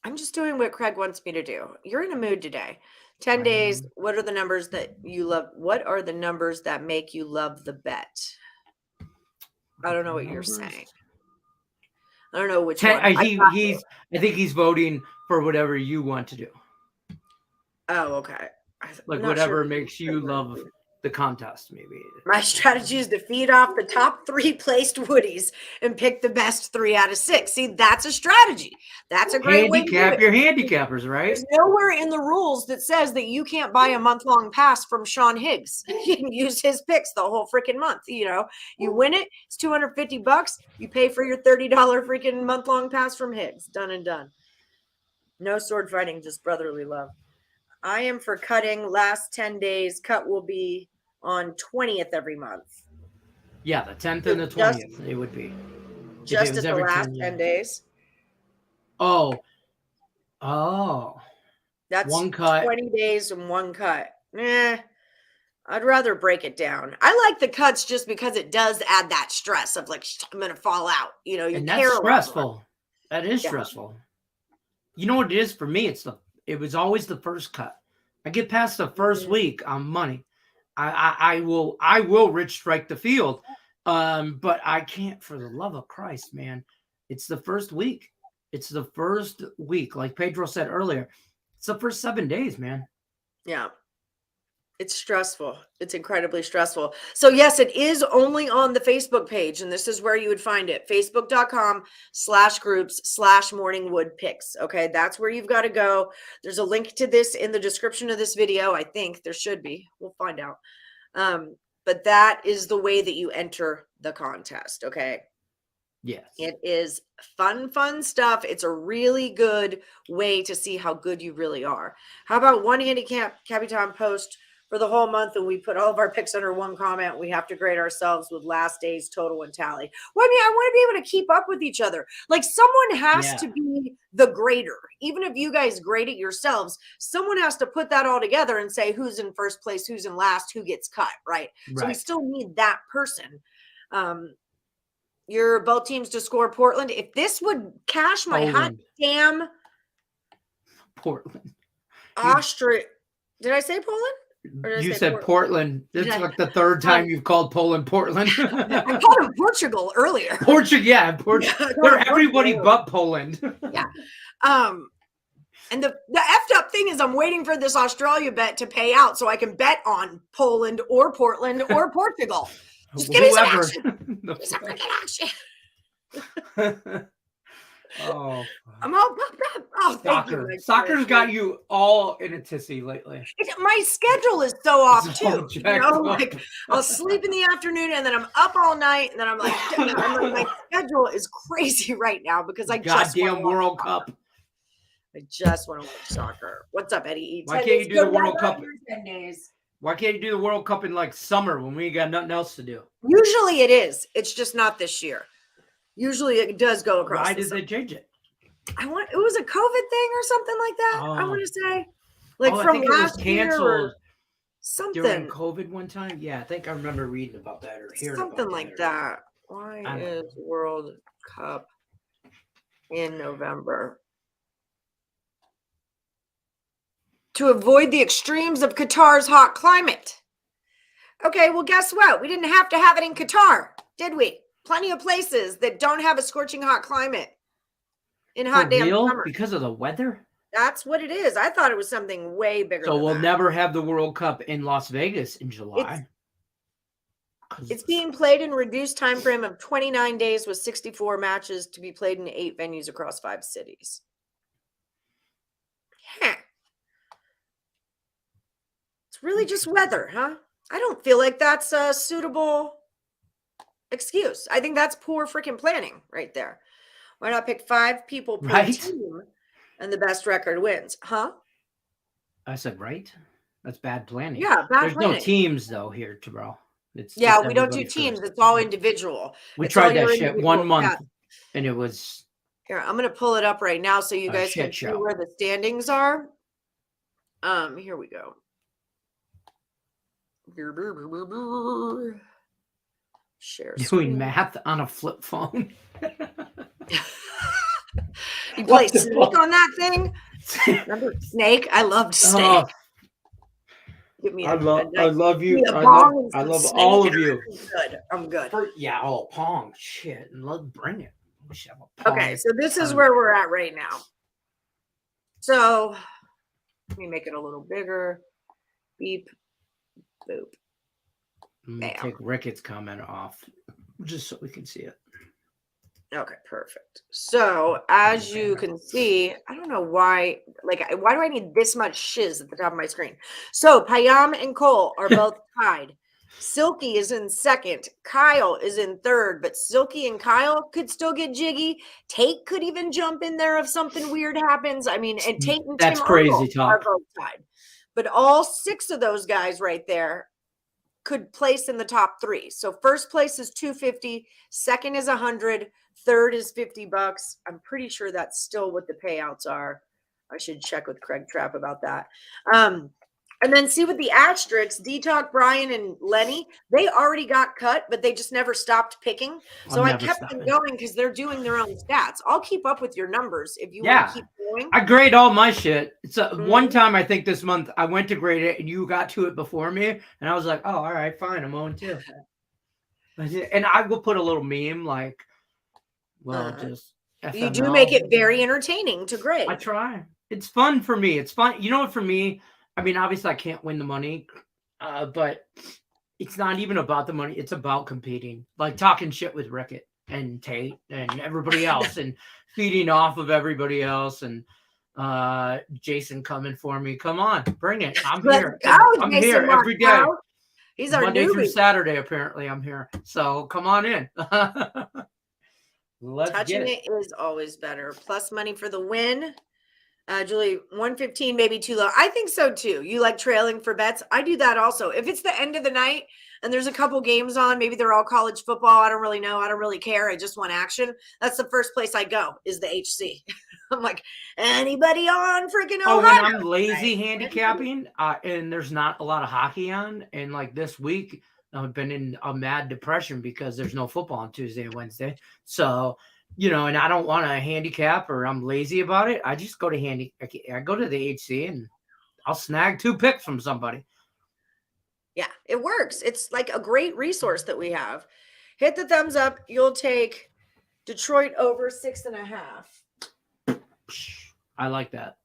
I'm just doing what Craig wants me to do. You're in a mood today. 10 I days. am. What are the numbers that you love? What are the numbers that make you love the bet? I don't know what you're saying. I don't know which one. I think he's voting for whatever you want to do. Oh, okay. Like whatever makes you love the contest, maybe. My strategy is to feed off the top 3 placed Woodies and pick the best 3 out of 6. See, that's a strategy. That's a great way to do Handicap it. your handicappers, right? There's nowhere in the rules that says that you can't buy a month-long pass from Sean Higgs. You can use his picks the whole freaking month. You win it, it's $250. You pay for your $30 freaking month-long pass from Higgs. Done and done. No sword fighting, just brotherly love. I am for cutting last 10 days. Cut will be on 20th every month. Yeah, the 10th and the 20th, it would be. Just at the last 10 days. Oh. That's one cut. 20 days and 1 cut. I'd rather break it down. I like the cuts just because it does add that stress of like, I'm going to fall out. You And care that's a lot stressful. more. That is stressful. You know what it is for me? It was always the first cut. I get past the first week on money. I will rich strike the field. But I can't for the love of Christ, man. It's the first week. It's the first week. Like Pedro said earlier, it's the first 7 days, man. Yeah. It's stressful. It's incredibly stressful. So yes, it is only on the Facebook page. And this is where you would find it. Facebook.com/groups/morningwoodpicks. Okay. That's where you've got to go. There's a link to this in the description of this video. I think there should be. We'll find out. But that is the way that you enter the contest. Okay. Yes. It is fun stuff. It's a really good way to see how good you really are. How about one handicap Capitan post for the whole month, and we put all of our picks under one comment. We have to grade ourselves with last day's total and tally. Well, I mean, I want to be able to keep up with each other. Like someone has to be the grader. Even if you guys grade it yourselves, someone has to put that all together and say who's in first place, who's in last, who gets cut, right? So we still need that person. Your both teams to score Portland. If this would cash my hot damn Portland. Austria. Did I say Poland? You said Portland. This is like the third time you've called Poland Portland. I called him Portugal earlier. Portugal. They're everybody but Poland. Yeah. And the effed up thing is I'm waiting for this Australia bet to pay out so I can bet on Poland or Portland or Portugal. Just give me some action. Give me some freaking action. Oh, I'm all pumped up. Oh, thank you. soccer. my Soccer's goodness. got you all in a tissy lately. My schedule is so off It's all too. You jacked know, up. like I'll sleep in the afternoon and then I'm up all night and then I'm like my schedule is crazy right now because I just Goddamn wanna watch World soccer. Cup. I just want to watch soccer. What's up, Eddie? Why 10 can't days you do the good World weather, Cup? here's 10 days. Why can't you do the World Cup in like summer when we ain't got nothing else to do? Usually it is. It's just not this year. Usually it does go across. Why the did they change it? it was a COVID thing or something like that. I Oh. want to say, like I from think it was last year canceled or during something, COVID one time. Yeah, I think I remember reading about that or hearing something about like or- that. Why I don't is World Cup in November? To avoid the extremes of Qatar's hot climate. Okay, well, guess what? We didn't have to have it in Qatar, did we? Plenty of places that don't have a scorching hot climate in hot For damn real? summer. Because of the weather? That's what it is. I thought it was something way bigger So than we'll that. never have the World Cup in Las Vegas in July. It's being played in a reduced time frame of 29 days with 64 matches to be played in 8 venues across 5 cities. Huh. It's really just weather, huh? I don't feel like that's a suitable excuse. I think that's poor freaking planning right there. Why not pick 5 people per Right? team and the best record wins? Huh? I said right. That's bad planning. Yeah, bad There's planning. no teams though here, Terrell. It's Yeah, just we don't do everybody teams. first. It's all individual. We It's all tried that your shit individual one month, stats. and it was Here, I'm going to pull it up right now so you a guys can shit see show. where the standings are. Here we go. Share Doing screen. math on a flip phone. You play What the Snake fuck? on that thing? Remember Snake? I loved Snake. Oh, Give me I a love nice- you. give me a I bong and some love Snake all of and you. I'm good. Yeah, oh, Pong. Shit. Let's bring it. We should have a Pong. Okay, so this is tournament. where we're at right now. So let me make it a little bigger. Beep, boop. I'm gonna Bam. take Ricketts' comment off just so we can see it. Okay, perfect. So as you can see, I don't know why, like, why do I need this much shiz at the top of my screen? So Payam and Cole are both tied. Silky is in second. Kyle is in third, but Silky and Kyle could still get jiggy. Tate could even jump in there if something weird happens. I mean, and Tate and That's Tim crazy Earle are talk. both tied. But all 6 of those guys right there could place in the top 3. So first place is $250, second is $100, third is $50. I'm pretty sure that's still what the payouts are. I should check with Craig Trapp about that. And then see with the asterisks, D-Talk, Brian, and Lenny, they already got cut, but they just never stopped picking. So I kept them going because they're doing their own stats. I'll keep up with your numbers if you want to keep going. I grade all my shit. It's one Mhm. time I think this month I went to grade it and you got to it before me, and I was like, oh, all right, fine, I'm on too. And I will put a little meme like, well, just You do FML. make it very entertaining to grade. I try. It's fun for me. It's fun. You know what? For me, I mean, obviously I can't win the money, but it's not even about the money. It's about competing, like talking shit with Rickett and Tate and everybody else and feeding off of everybody else and Jason coming for me. Come on, bring it. I'm here. I'm here every day. He's our Monday through newbie. Saturday, apparently I'm here. So come on in. Let's Touching get it. it is always better. Plus money for the win. Julie, 115 maybe too low. I think so too. You like trailing for bets? I do that also. If it's the end of the night and there's a couple games on, maybe they're all college football. I don't really know. I don't really care. I just want action. That's the first place I go is the HC. I'm like, anybody on freaking Ohio? Oh, when I'm lazy handicapping and there's not a lot of hockey on, and like this week I've been in a mad depression because there's no football on Tuesday and Wednesday. So, you know, and I don't want to handicap or I'm lazy about it. I just go to I go to the HC and I'll snag 2 picks from somebody. Yeah, it works. It's like a great resource that we have. Hit the thumbs up. You'll take Detroit over 6.5. I like that.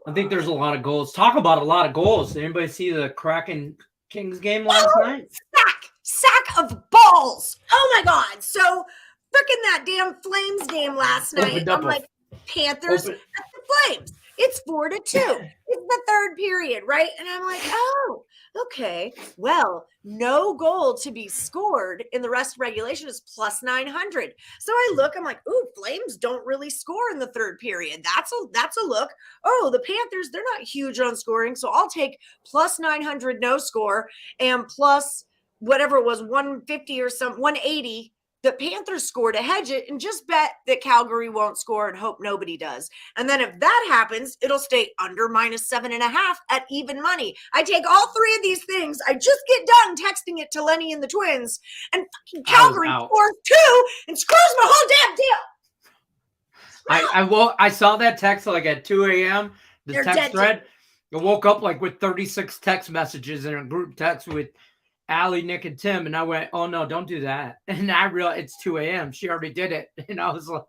I think there's a lot of goals. Talk about a lot of goals. Did anybody see the Kraken Kings game last night? Sack of balls. Oh my God. So freaking that damn Flames game last night. Opened up I'm a- like, Panthers at the Flames. It's 4-2. It's the third period, right? And I'm like, oh, okay. Well, no goal to be scored in the rest of regulation is plus 900. So I look, I'm like, ooh, Flames don't really score in the third period. That's a look. Oh, the Panthers, they're not huge on scoring. So I'll take plus 900 no score and plus whatever it was, 150 or some 180. The Panthers score to hedge it and just bet that Calgary won't score and hope nobody does. And then if that happens, it'll stay under minus 7.5 at even money. I take all three of these things. I just get done texting it to Lenny and the twins, and fucking Calgary scores 2 and screws my whole damn deal. I saw that text like at 2 a.m. The They're text dead thread. I woke up like with 36 text messages in a group text with Allie, Nick, and Tim, and I went, "Oh no, don't do that!" And I realized it's 2 a.m. She already did it, and I was like,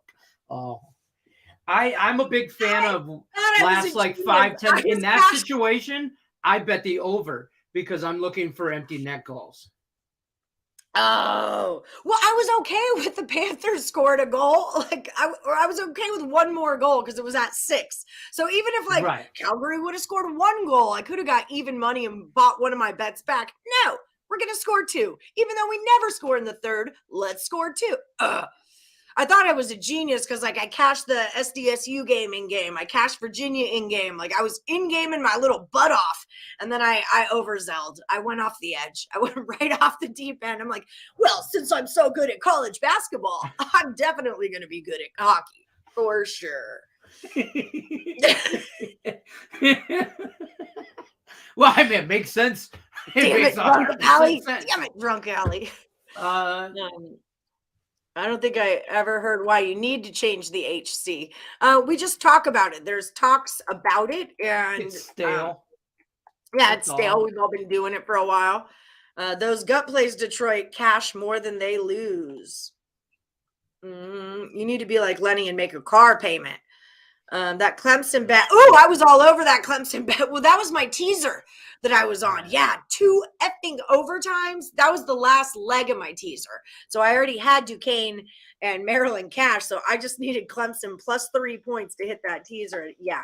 "Oh." I'm a big fan of last like 5-10 in that situation. I bet the over because I'm looking for empty net goals. Oh, well, I was okay with the Panthers scored a goal. Like I was okay with one more goal because it was at 6. So even if Calgary would have scored 1 goal, I could have got even money and bought one of my bets back. No, we're going to score 2. Even though we never score in the third, let's score 2. I thought I was a genius because I cashed the SDSU game in game. I cashed Virginia in game. Like I was in game in my little butt off. And then I overzelled. I went off the edge. I went right off the deep end. I'm like, well, since I'm so good at college basketball, I'm definitely going to be good at hockey for sure. Well, I mean, it makes sense. Damn it, Drunk Alley. Damn it, Drunk Alley. I don't think I ever heard why you need to change the HC. We just talk about it. There's talks about it, and it's stale. It's stale. We've all been doing it for a while. Those gut plays, Detroit, cash more than they lose. You need to be like Lenny and make a car payment. That Clemson bet. Oh, I was all over that Clemson bet. Well, that was my teaser that I was on. Yeah, 2 effing overtimes. That was the last leg of my teaser. So I already had Duquesne and Maryland cash. So I just needed Clemson plus 3 points to hit that teaser. Yeah,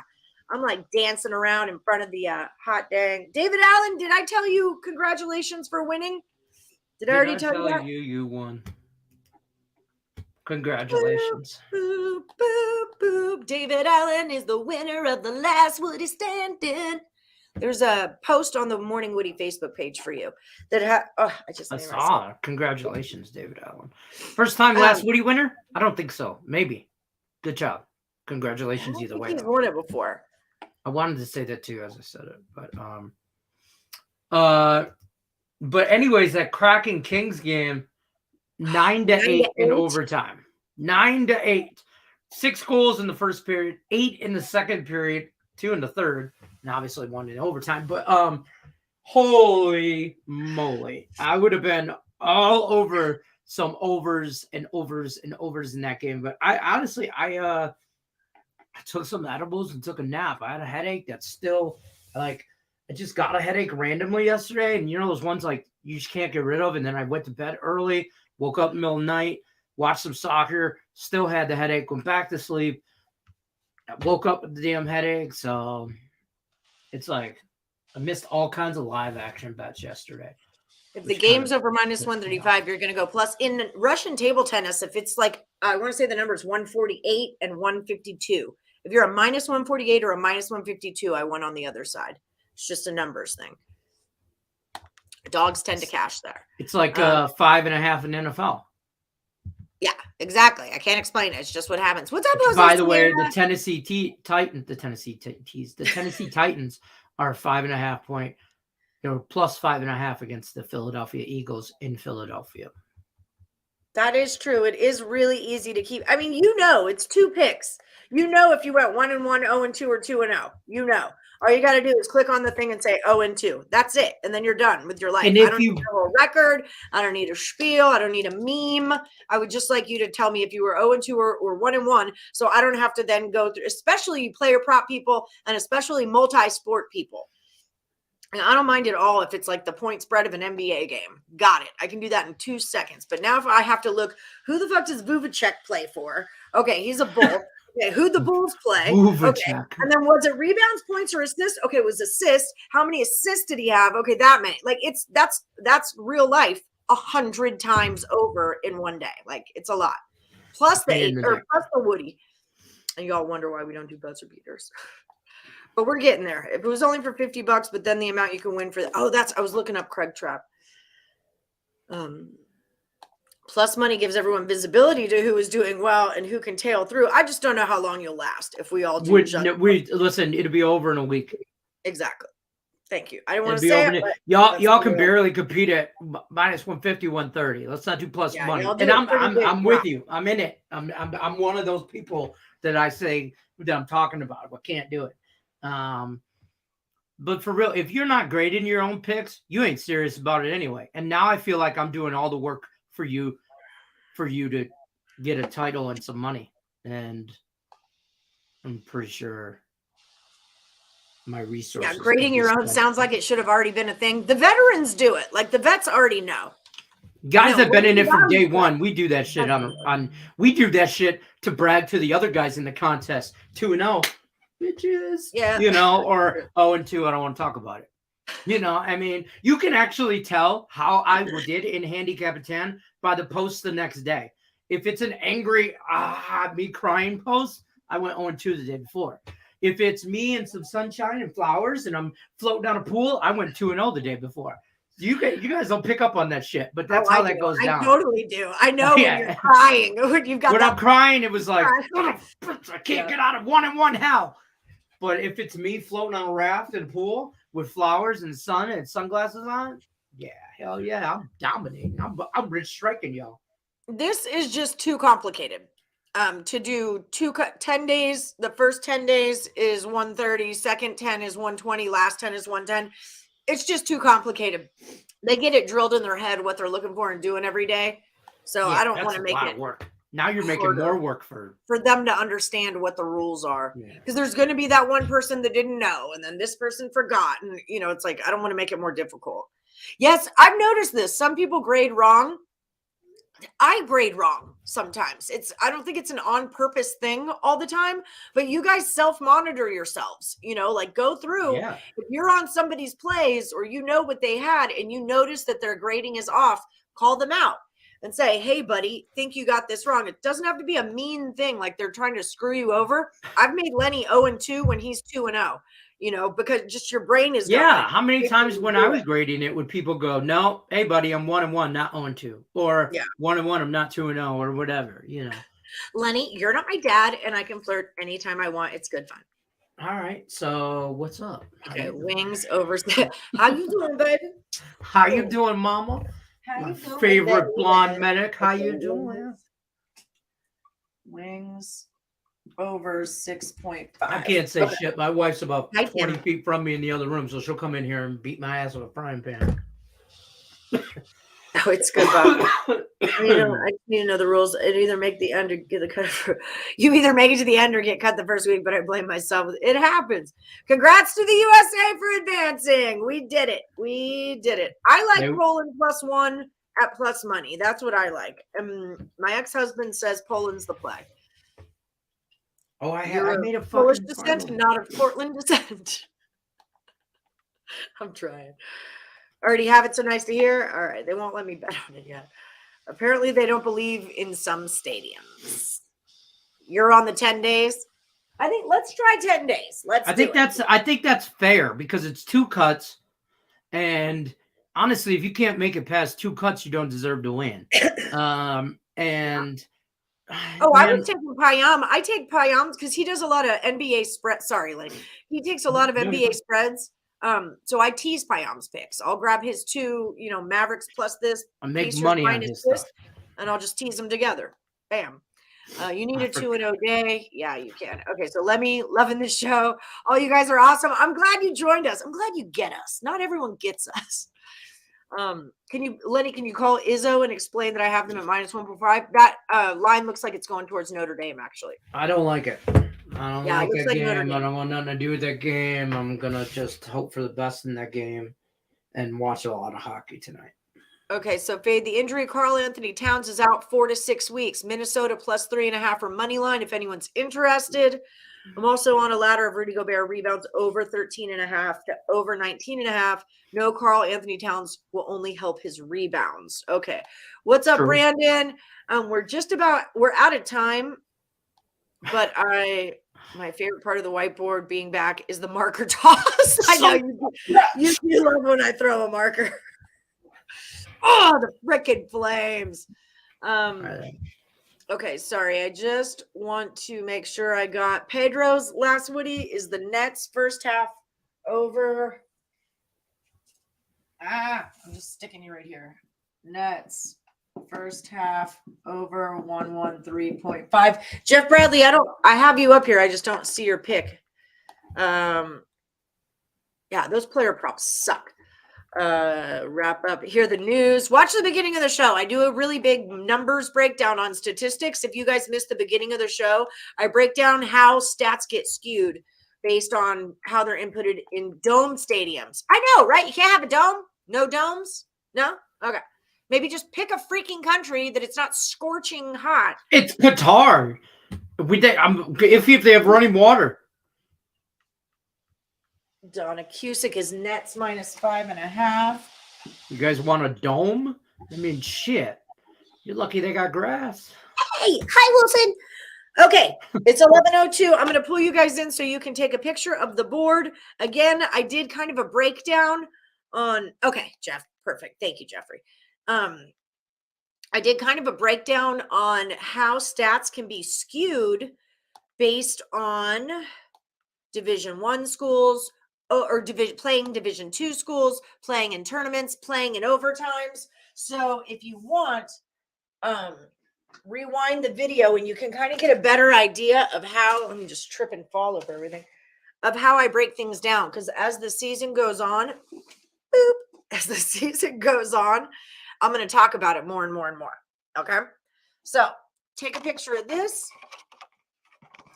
I'm like dancing around in front of the hot dang. David Allen, did I tell you congratulations for winning? Did I already tell you that? You won. Congratulations. Boop, boop, boop. David Allen is the winner of the last Woody stand-in. There's a post on the Morning Woody Facebook page for you that I saw. Congratulations, David Allen. First time last Woody winner? I don't think so. Maybe. Good job. Congratulations either way. He's won it before. I wanted to say that too as I said it, but anyways, that Kraken Kings game. 9-8 in overtime. 9-8. 6 goals in the first period, 8 in the second period, 2 in the third, and obviously 1 in overtime. But holy moly, I would have been all over some overs and overs and overs in that game. But I honestly, I took some edibles and took a nap. I had a headache that's still like I just got a headache randomly yesterday, and you know those ones like you just can't get rid of. And then I went to bed early. Woke up in the middle of the night, watched some soccer, still had the headache, went back to sleep. I woke up with the damn headache. So it's like I missed all kinds of live action bets yesterday. If the game's over minus 135, you're going to go plus. In Russian table tennis, if it's like, I want to say the number is 148 and 152. If you're a minus 148 or a minus 152, I won on the other side. It's just a numbers thing. Dogs tend to cash there. It's like 5.5 in NFL. Yeah, exactly. I can't explain it. It's just what happens. What's up, Jose? By the way, the Tennessee Titans are 5.5 point. They were plus 5.5 against the Philadelphia Eagles in Philadelphia. That is true. It is really easy to keep. I mean, it's 2 picks. If you went 1-1, 0-2, or 2-0, all you got to do is click on the thing and say 0-2. That's it. And then you're done with your life. And I don't need a record. I don't need a spiel. I don't need a meme. I would just like you to tell me if you were 0-2 or 1-1. So I don't have to then go through, especially player prop people and especially multi-sport people. And I don't mind at all if it's like the point spread of an NBA game. Got it. I can do that in 2 seconds. But now if I have to look, who the fuck does Vuvacek play for? Okay, he's a Bull. Okay, who'd the Bulls play? Okay, Vuvacek. and then was it rebounds, points, or assists? Okay, it was assists. How many assists did he have? Okay, that many. Like that's real life 100 times over in one day. Like it's a lot. Plus plus the Woody. And y'all wonder why we don't do buzzer beaters. But we're getting there. If it was only for $50, but then the amount you can win for I was looking up Craig Trapp. Plus money gives everyone visibility to who is doing well and who can tail through. I just don't know how long you'll last if we all do. Listen, it'll be over in a week. Exactly. Thank you. I didn't want to say it. Y'all can barely compete at minus 150, 130. Let's not do plus money. And I'm with you. I'm in it. I'm one of those people that I say that I'm talking about, but can't do it. But for real, if you're not grading your own picks, you ain't serious about it anyway. And now I feel like I'm doing all the work for you to get a title and some money. And I'm pretty sure my resources. Yeah, grading your own sounds like it should have already been a thing. The veterans do it. Like the vets already know. Guys that have been in it from day one, we do that shit we do that shit to brag to the other guys in the contest. 2-0. Bitches. Yeah. Or 0-2. I don't want to talk about it. I mean, you can actually tell how I did in Handicapper 10 by the post the next day. If it's an angry, me crying post, I went 0-2 the day before. If it's me and some sunshine and flowers and I'm floating down a pool, I went 2-0 the day before. You guys don't pick up on that shit, but that's how that goes down. I totally do. I know when you're crying. When I'm crying, it was like, I can't get out of 1-1 hell. But if it's me floating on a raft in a pool with flowers and sun and sunglasses on, yeah, hell yeah, I'm dominating. I'm rich striking y'all. This is just too complicated. To do 10 days, the first 10 days is 130, second 10 is 120, last 10 is 110. It's just too complicated. They get it drilled in their head what they're looking for and doing every day. So I don't want to make it work. Now you're making more work for them to understand what the rules are. Because there's going to be that one person that didn't know, and then this person forgot. And, it's like, I don't want to make it more difficult. Yes, I've noticed this. Some people grade wrong. I grade wrong sometimes. I don't think it's an on purpose thing all the time, but you guys self-monitor yourselves, like go through. Yeah. If you're on somebody's plays or what they had and you notice that their grading is off, call them out and say, hey buddy, think you got this wrong. It doesn't have to be a mean thing. Like they're trying to screw you over. I've made Lenny 0-2 when he's 2-0. Because just your brain is going. Yeah. How many times when I was grading it would people go, no, hey buddy, I'm 1-1, not 0-2, or 1-1, I'm not 2-0, or whatever, Lenny, you're not my dad, and I can flirt anytime I want. It's good fun. All right. So what's up? Okay, wings over. How you doing, baby? How you doing, mama? How My favorite blonde medic. How you doing? Wings over 6.5. I can't say shit. My wife's about 20 feet from me in the other room, so she'll come in here and beat my ass with a frying pan. Oh, it's good, Bob. I need to know the rules. It either make the end or get the cut. You either make it to the end or get cut the first week, but I blame myself. It happens. Congrats to the USA for advancing. We did it. I like Poland +1 at plus money. That's what I like. My ex-husband says Poland's the play. Oh, I made a Polish fucking descent, not of Portland descent. I'm trying. Already have it, so nice to hear. All right, they won't let me bet on it yet. Apparently, they don't believe in some stadiums. You're on the 10 days. I think let's try 10 days. I think that's fair because it's 2 cuts, and honestly, if you can't make it past 2 cuts, you don't deserve to win. I was taking Payam. I take Payam because he does a lot of NBA spread. Sorry, like he takes a lot of NBA spreads. So I tease Payam's picks. I'll grab his 2, Mavericks plus this. I make money on his stuff. And I'll just tease them together. Bam. You need a 2-0 day. Yeah, you can. Okay, so Lemmy, loving the show. All you guys are awesome. I'm glad you joined us. I'm glad you get us. Not everyone gets us. Lenny, can you call Izzo and explain that I have them at -1.5? That line looks like it's going towards Notre Dame, actually. I don't like it. I don't Yeah, it like looks that like Notre game. I Dame. don't want nothing to do with that game. I'm gonna just hope for the best in that game and watch a lot of hockey tonight. Okay, so Fade, the injury Karl Anthony Towns is out 4 to 6 weeks. Minnesota plus 3.5 for money line if anyone's interested. I'm also on a ladder of Rudy Gobert rebounds over 13.5 to over 19.5. No Karl Anthony Towns will only help his rebounds. Okay. What's up, True. Brandon? We're out of time, but my favorite part of the whiteboard being back is the marker toss. I know you do love when I throw a marker. Oh, the frickin' Flames. Okay, sorry. I just want to make sure I got Pedro's last Woody is the Nets first half over. I'm just sticking you right here. Nets first half over 113.5. Jeff Bradley, I have you up here. I just don't see your pick. Yeah, those player props suck. Wrap up here the news. Watch the beginning of the show. I do a really big numbers breakdown on statistics. If you guys missed the beginning of the show, I break down how stats get skewed based on how they're inputted in dome stadiums. I know, right? You can't have a dome? No domes? No? Okay. Maybe just pick a freaking country that it's not scorching hot. It's Qatar. I'm if they have running water. Donna Cusick is Nets minus 5.5. You guys want a dome? I mean, shit. You're lucky they got grass. Hey, hi, Wilson. Okay, it's 11:02. I'm going to pull you guys in so you can take a picture of the board. Again, I did kind of a breakdown on. Okay, Jeff, perfect. Thank you, Jeffrey. I did kind of a breakdown on how stats can be skewed based on Division I schools. Or playing Division II schools, playing in tournaments, playing in overtimes. So if you want, rewind the video and you can kind of get a better idea of how, let me just trip and fall over everything, of how I break things down. Because as the season goes on, I'm going to talk about it more and more and more. Okay? So take a picture of this.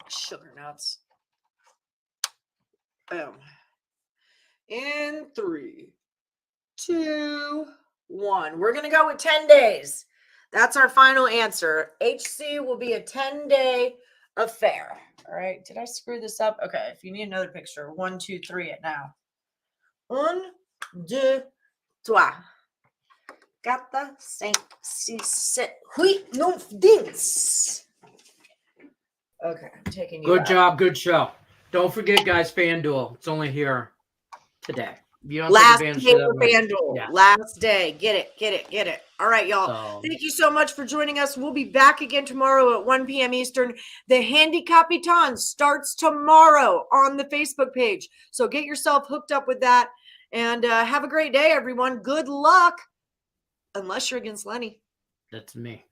Sugar nuts. Boom. In 3, 2, 1. We're going to go with 10 days. That's our final answer. HC will be a 10-day affair. All right. Did I screw this up? Okay. If you need another picture, 1, 2, 3 it now. 1, 2, 3. 4, 5, 6, 7, 8, 9, 10. Okay. I'm taking you Good out. job. Good show. Don't forget, guys, FanDuel. It's only here today. You don't Last take day advantage of for that. FanDuel. Yeah. Last day. Get it. All right, y'all. Thank you so much for joining us. We'll be back again tomorrow at 1 p.m. Eastern. The Handicapper starts tomorrow on the Facebook page. So get yourself hooked up with that. And have a great day, everyone. Good luck. Unless you're against Lenny. That's me.